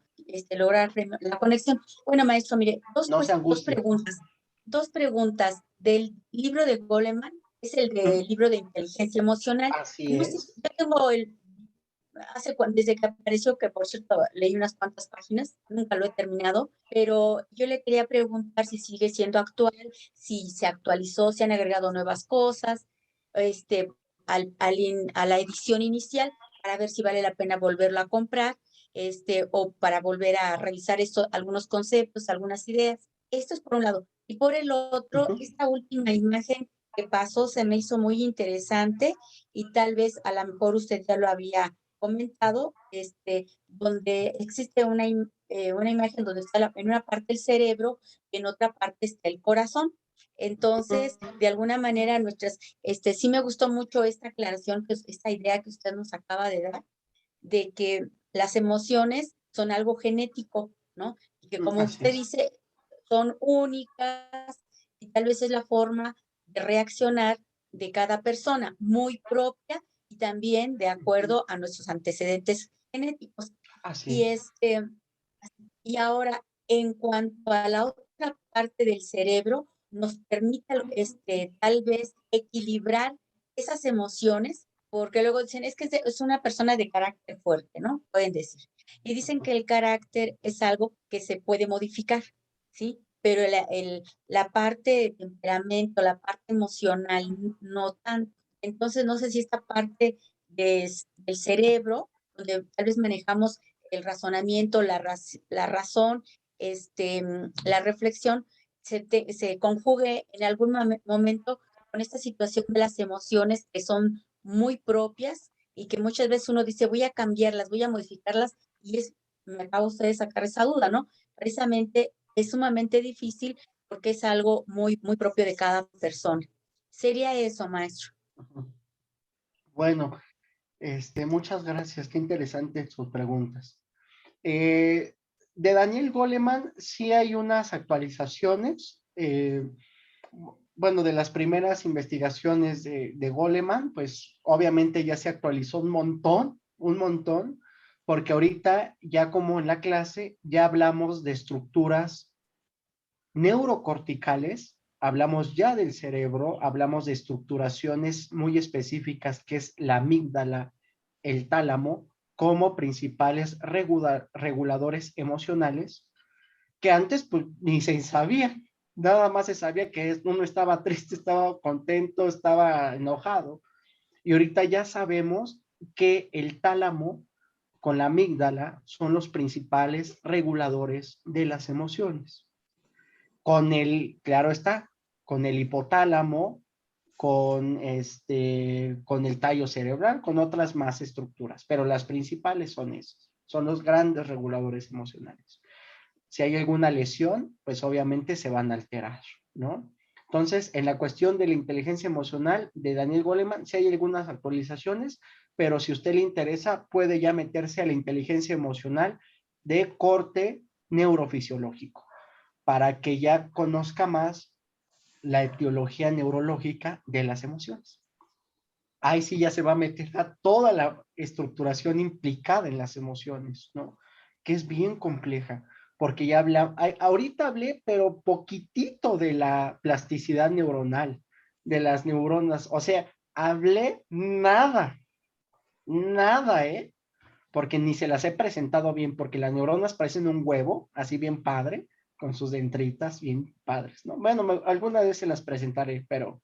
lograr la conexión. Bueno, maestro, mire, No se angustie. Dos preguntas del libro de Goleman, es el del libro de inteligencia emocional. Así No sé, es. yo tengo desde que apareció, que por cierto leí unas cuantas páginas, nunca lo he terminado, pero yo le quería preguntar si sigue siendo actual, si se actualizó, si han agregado nuevas cosas, este, a la edición inicial, para ver si vale la pena volverlo a comprar, o para volver a revisar algunos conceptos, algunas ideas. Esto es por un lado. Y por el otro, esta última imagen que pasó se me hizo muy interesante y tal vez a lo mejor usted ya lo había comentado, donde existe una imagen donde está en una parte el cerebro y en otra parte está el corazón. Entonces, de alguna manera, sí me gustó mucho esta aclaración, esta idea que usted nos acaba de dar, de que las emociones son algo genético, ¿no? Y que como Así usted es. dice, son únicas y tal vez es la forma de reaccionar de cada persona, muy propia y también de acuerdo a nuestros antecedentes genéticos. Así Y es. y ahora, en cuanto a la otra parte del cerebro, nos permite tal vez equilibrar esas emociones, porque luego dicen, es que es una persona de carácter fuerte, ¿no? Pueden decir. Y dicen que el carácter es algo que se puede modificar, ¿sí? Pero la parte de temperamento, la parte emocional, no tanto. Entonces, no sé si esta parte del cerebro, donde tal vez manejamos el razonamiento, la razón, la reflexión, se conjugue en algún momento con esta situación de las emociones que son muy propias y que muchas veces uno dice, voy a cambiarlas, voy a modificarlas, y me acaba usted de sacar esa duda, ¿no? Precisamente es sumamente difícil porque es algo muy, muy propio de cada persona. Sería eso, maestro. Bueno, muchas gracias. Qué interesantes sus preguntas. De Daniel Goleman sí hay unas actualizaciones. Bueno, de las primeras investigaciones de Goleman, pues obviamente ya se actualizó un montón, porque ahorita ya como en la clase ya hablamos de estructuras neurocorticales, hablamos ya del cerebro, hablamos de estructuraciones muy específicas que es la amígdala, el tálamo, como principales reguladores emocionales, que antes pues ni se sabía, nada más se sabía que uno estaba triste, estaba contento, estaba enojado, y ahorita ya sabemos que el tálamo con la amígdala son los principales reguladores de las emociones. Claro está, con el hipotálamo, con el tallo cerebral, con otras más estructuras, pero las principales son esas, son los grandes reguladores emocionales. Si hay alguna lesión, pues obviamente se van a alterar, ¿no? Entonces, en la cuestión de la inteligencia emocional de Daniel Goleman, sí hay algunas actualizaciones, pero si a usted le interesa, puede ya meterse a la inteligencia emocional de corte neurofisiológico para que ya conozca más la etiología neurológica de las emociones. Ahí sí ya se va a meter a toda la estructuración implicada en las emociones, ¿no? Que es bien compleja, porque ya ahorita hablé, pero poquitito de la plasticidad neuronal, de las neuronas, o sea, hablé nada, nada, ¿eh? Porque ni se las he presentado bien, porque las neuronas parecen un huevo, así bien padre, con sus dentritas bien padres, ¿no? Bueno, alguna vez se las presentaré, pero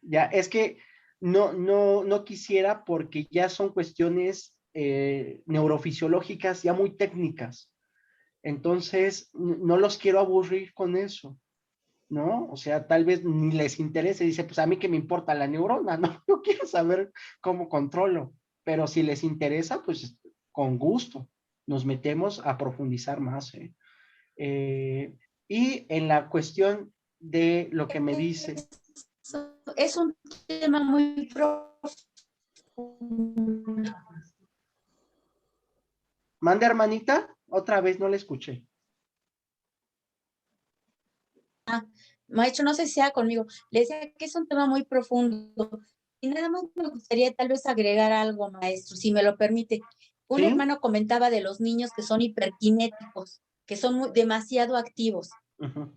ya, es que no quisiera porque ya son cuestiones neurofisiológicas ya muy técnicas. Entonces, no los quiero aburrir con eso, ¿no? O sea, tal vez ni les interese, dice, pues a mí que me importa la neurona, ¿no? Yo quiero saber cómo controlo, pero si les interesa, pues con gusto nos metemos a profundizar más, ¿eh? Eh, y en la cuestión de lo que me dice, Es un tema muy profundo. mande hermanita, otra vez no le escuché. Maestro, no sé si sea conmigo. Le decía que es un tema muy profundo. Y nada más me gustaría tal vez agregar algo, maestro, si me lo permite. Un ¿Sí? hermano comentaba de los niños que son hiperkinéticos, que son demasiado activos. Uh-huh.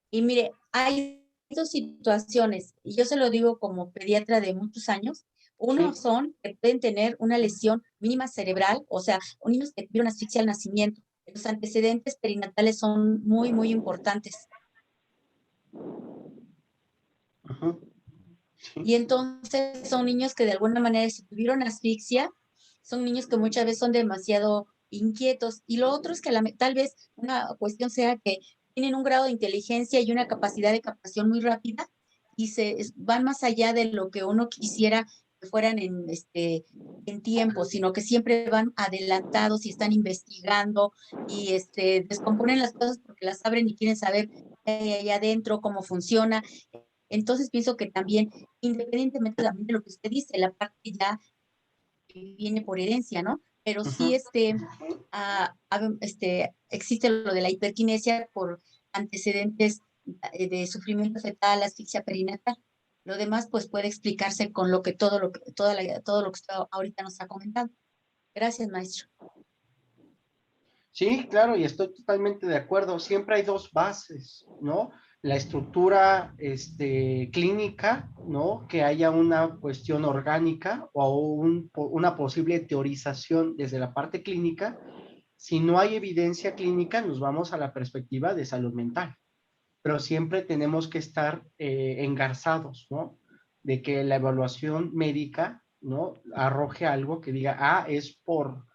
Y mire, hay dos situaciones, y yo se lo digo como pediatra de muchos años. Uno Sí. son que pueden tener una lesión mínima cerebral, o sea, niños que tuvieron asfixia al nacimiento. Los antecedentes perinatales son muy, muy importantes. Uh-huh. Sí. Y entonces son niños que de alguna manera, si tuvieron asfixia, son niños que muchas veces son demasiado inquietos. Y lo otro es que tal vez una cuestión sea que tienen un grado de inteligencia y una capacidad de captación muy rápida y van más allá de lo que uno quisiera que fueran en tiempo, sino que siempre van adelantados y están investigando y descomponen las cosas porque las abren y quieren saber qué hay allá adentro, cómo funciona. Entonces pienso que también, independientemente también de lo que usted dice, la parte ya viene por herencia, ¿no? Pero sí, Uh-huh. existe lo de la hiperquinesia por antecedentes de sufrimiento fetal, asfixia perinatal. Lo demás, pues, puede explicarse con todo lo que usted ahorita nos ha comentado. Gracias, maestro. Sí, claro, y estoy totalmente de acuerdo. Siempre hay dos bases, ¿no? La estructura clínica, ¿no? Que haya una cuestión orgánica o una posible teorización desde la parte clínica. Si no hay evidencia clínica, nos vamos a la perspectiva de salud mental. Pero siempre tenemos que estar engarzados, ¿no? De que la evaluación médica, ¿no? Arroje algo que diga, es por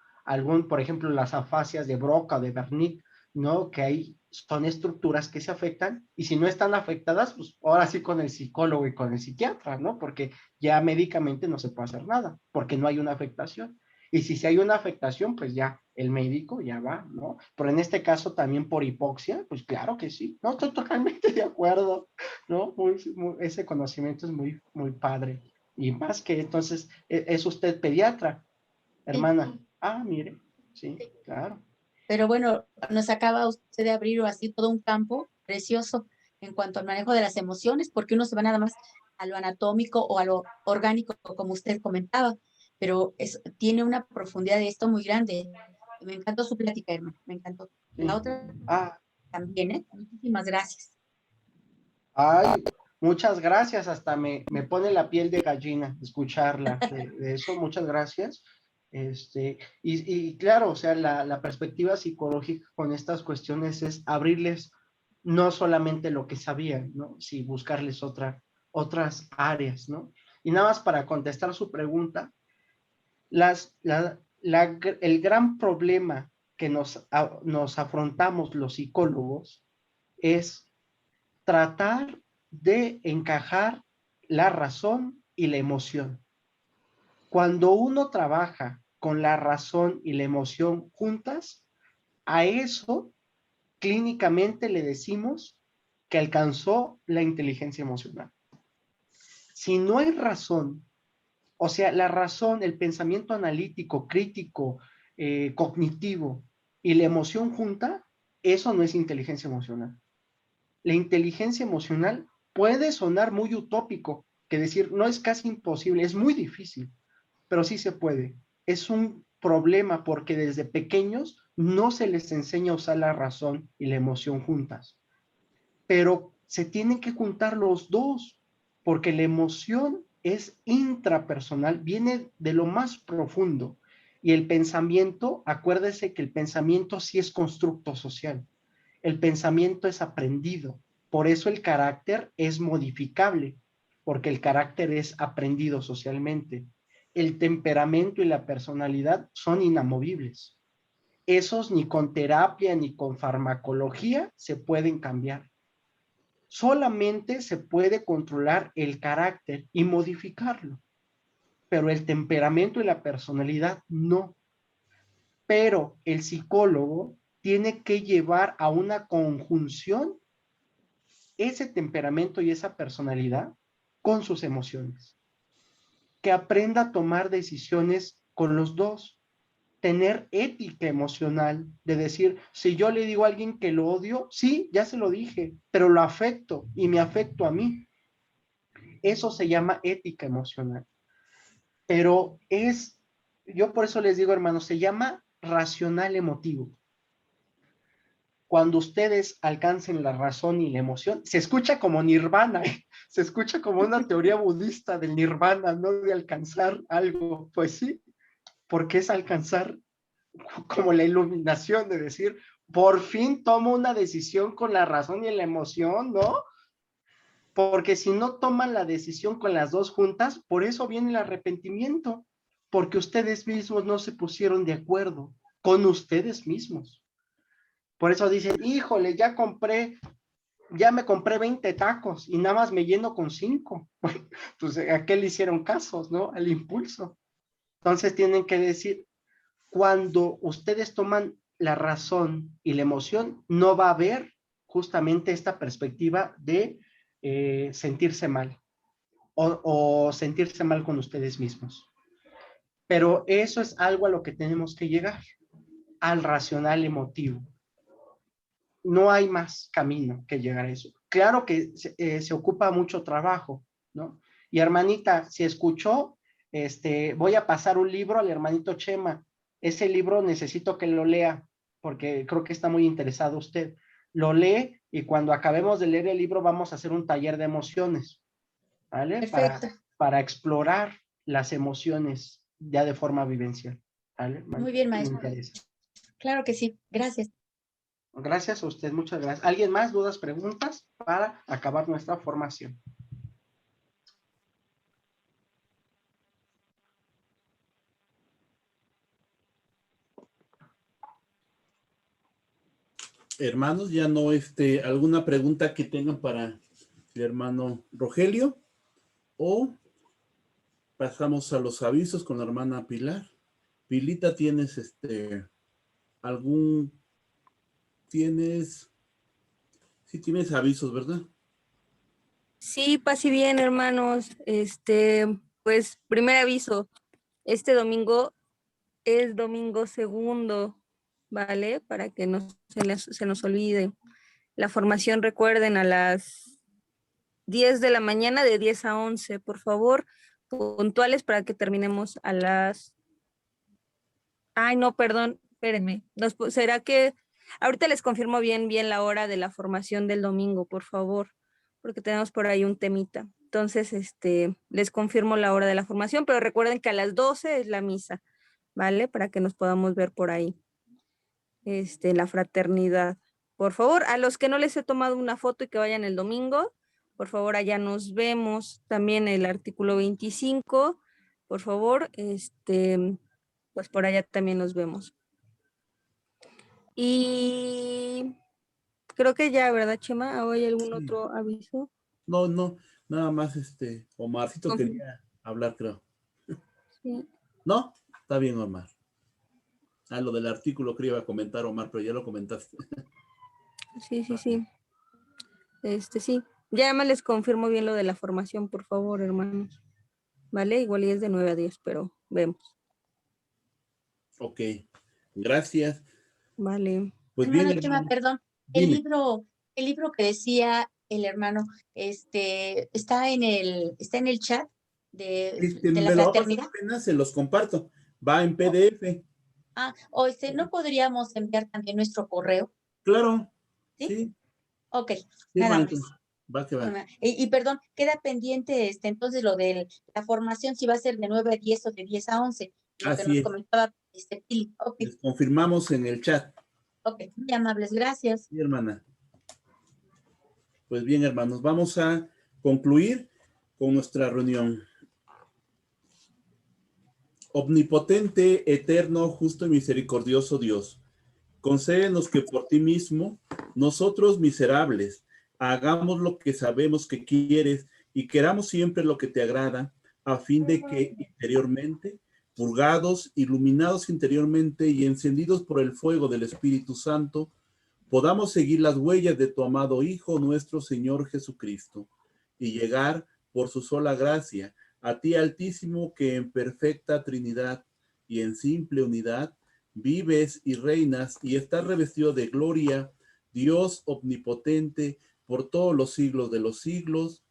por ejemplo, las afasias de Broca o de Wernicke, ¿no? Que ahí son estructuras que se afectan y si no están afectadas, pues ahora sí con el psicólogo y con el psiquiatra, ¿no? Porque ya médicamente no se puede hacer nada, porque no hay una afectación. Y si hay una afectación, pues ya el médico ya va, ¿no? Pero en este caso también por hipoxia, pues claro que sí, no estoy totalmente de acuerdo, ¿no? Ese conocimiento es muy, muy padre. Y más que entonces, ¿es usted pediatra, Sí, hermana? Mire, sí, claro. pero bueno, nos acaba usted de abrir así todo un campo precioso en cuanto al manejo de las emociones, porque uno se va nada más a lo anatómico o a lo orgánico, como usted comentaba, pero tiene una profundidad de esto muy grande. Me encantó su plática, hermano, me encantó. Sí. La otra Ah, también, ¿eh? Muchísimas gracias. Ay, muchas gracias, hasta me pone la piel de gallina escucharla de eso, muchas gracias. Y claro, o sea, la perspectiva psicológica con estas cuestiones es abrirles no solamente lo que sabían, ¿no? Sí, buscarles otras áreas, ¿no? Y nada más para contestar su pregunta, el gran problema que nos afrontamos los psicólogos es tratar de encajar la razón y la emoción. Cuando uno trabaja con la razón y la emoción juntas, a eso clínicamente le decimos que alcanzó la inteligencia emocional. Si no hay razón, o sea, la razón, el pensamiento analítico, crítico, cognitivo y la emoción junta, eso no es inteligencia emocional. La inteligencia emocional puede sonar muy utópico, que decir, no es casi imposible, es muy difícil, pero sí se puede. Es un problema porque desde pequeños no se les enseña a usar la razón y la emoción juntas, pero se tienen que juntar los dos, porque la emoción es intrapersonal, viene de lo más profundo, y el pensamiento, acuérdese que el pensamiento sí es constructo social, el pensamiento es aprendido, por eso el carácter es modificable, porque el carácter es aprendido socialmente. El temperamento y la personalidad son inamovibles. Esos ni con terapia ni con farmacología se pueden cambiar. Solamente se puede controlar el carácter y modificarlo, pero el temperamento y la personalidad no. Pero el psicólogo tiene que llevar a una conjunción ese temperamento y esa personalidad con sus emociones. Que aprenda a tomar decisiones con los dos. Tener ética emocional, de decir, si yo le digo a alguien que lo odio, sí, ya se lo dije, pero lo afecto y me afecto a mí. Eso se llama ética emocional. Pero yo por eso les digo, hermanos, se llama racional emotivo. Cuando ustedes alcancen la razón y la emoción, se escucha como nirvana, se escucha como una teoría budista del nirvana, no de alcanzar algo. Pues sí, porque es alcanzar como la iluminación de decir, por fin tomo una decisión con la razón y la emoción, ¿no? Porque si no toman la decisión con las dos juntas, por eso viene el arrepentimiento, porque ustedes mismos no se pusieron de acuerdo con ustedes mismos. Por eso dicen, híjole, ya me compré 20 tacos y nada más me lleno con 5. Pues, ¿a qué le hicieron casos, no? Al impulso. Entonces tienen que decir, cuando ustedes toman la razón y la emoción, no va a haber justamente esta perspectiva de sentirse mal o sentirse mal con ustedes mismos. Pero eso es algo a lo que tenemos que llegar, al racional emotivo. No hay más camino que llegar a eso. Claro que se ocupa mucho trabajo, ¿no? Y hermanita, si escuchó, voy a pasar un libro al hermanito Chema. Ese libro necesito que lo lea, porque creo que está muy interesado usted. Lo lee y cuando acabemos de leer el libro vamos a hacer un taller de emociones, ¿vale? Perfecto. Para explorar las emociones ya de forma vivencial, ¿vale? Muy bien, Me maestro. interesa. Claro que sí. Gracias. Gracias a usted, muchas gracias. ¿Alguien más? ¿Dudas, preguntas para acabar nuestra formación? Hermanos, ya no, alguna pregunta que tengan para el hermano Rogelio, o pasamos a los avisos con la hermana Pilar. Pilita, ¿tienes sí tienes avisos, ¿verdad? Sí, paz y bien, hermanos. Pues, primer aviso, este domingo es domingo segundo, ¿vale? Para que no se nos olvide. La formación, recuerden, a las 10 de la mañana, de 10 a 11, por favor, puntuales para que terminemos a las... Ay, no, perdón, espérenme. ¿Será que ahorita les confirmo bien la hora de la formación del domingo, por favor? Porque tenemos por ahí un temita. Entonces, les confirmo la hora de la formación, pero recuerden que a las 12 es la misa, ¿vale? Para que nos podamos ver por ahí, la fraternidad. Por favor, a los que no les he tomado una foto y que vayan el domingo, por favor, allá nos vemos. También el artículo 25, por favor, pues por allá también nos vemos. Y creo que ya, ¿verdad, Chema? ¿O hay algún otro aviso? No, nada más Omarcito quería hablar, creo. Sí. ¿No? Está bien, Omar. Lo del artículo que iba a comentar, Omar, pero ya lo comentaste. Sí. Sí. Ya más les confirmo bien lo de la formación, por favor, hermanos. ¿Vale? Igual y es de 9 a 10, pero vemos. Ok, gracias. Vale. Pues Hermano bien, Chema, hermano. perdón. Dime. El libro que decía el hermano, está en el chat de la Me lo va a pasar fraternidad. apenas, se los comparto. Va en PDF. O ¿no podríamos enviar también nuestro correo? Claro. ¿Sí? Sí. Ok, Sí, nada hermanito. más. Va que va. Y perdón, queda pendiente entonces lo de la formación, si va a ser de 9 a 10 o de 10 a 11, lo que Así nos es. comentaba Pili. Ok, Les confirmamos en el chat. ok, muy amables, gracias. Sí, hermana. Pues bien, hermanos, vamos a concluir con nuestra reunión. Omnipotente, eterno, justo y misericordioso Dios, concédenos que por ti mismo, nosotros miserables, hagamos lo que sabemos que quieres y queramos siempre lo que te agrada, a fin de que interiormente, purgados, iluminados interiormente y encendidos por el fuego del Espíritu Santo, podamos seguir las huellas de tu amado Hijo, nuestro Señor Jesucristo, y llegar por su sola gracia a ti, Altísimo, que en perfecta Trinidad y en simple unidad vives y reinas y estás revestido de gloria, Dios omnipotente, por todos los siglos de los siglos.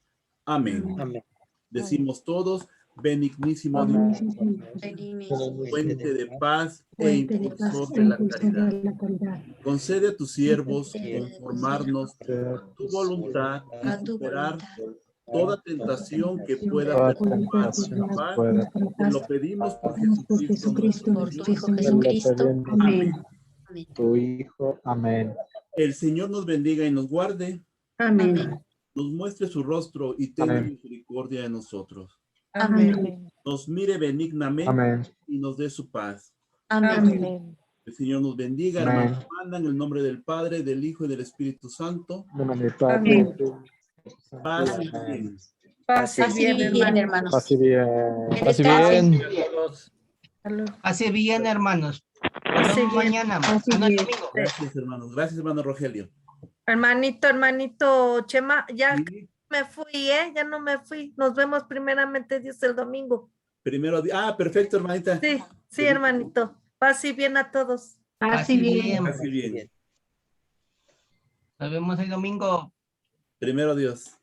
Amén. Amén. Decimos todos, benignísimo Amén. Dios, fuente de paz e impulsor de la caridad. Concede a tus siervos conformarnos tu voluntad y A tu superar voluntad. toda tentación que pueda Toda perturbar tentación nuestra que paz. pueda Te lo pedimos por Jesucristo nuestro Por tu Señor. Hijo Te lo Jesucristo. pedimos, Amén. Amén. tu Hijo. Amén. El Señor nos bendiga y nos guarde, Amén. nos muestre su rostro y tenga Amén. misericordia de nosotros. Amén. Nos mire benignamente Amén. y nos dé su paz. Amén. El Señor nos bendiga, Amén. hermanos. Manda en el nombre del Padre, del Hijo y del Espíritu Santo. En nombre del Padre, Amén. del Hijo y del Espíritu Santo. Paz y Amén. bien. Paz y Así bien, bien, hermano. hermanos. Paz y bien. Que Paz y descansen. bien. Salud. Hace bien, hermanos. Nos Hace vemos bien. mañana. Hace No, el bien. domingo. Gracias, hermanos. Gracias, hermano Rogelio. Hermanito Chema, ya Sí, me fui, ¿eh? Ya no me fui. Nos vemos primeramente Dios el domingo. primero. Perfecto, hermanita. Sí, sí, hermanito. Paz y bien a todos. Así bien. Así bien. Nos vemos el domingo. Primero Dios.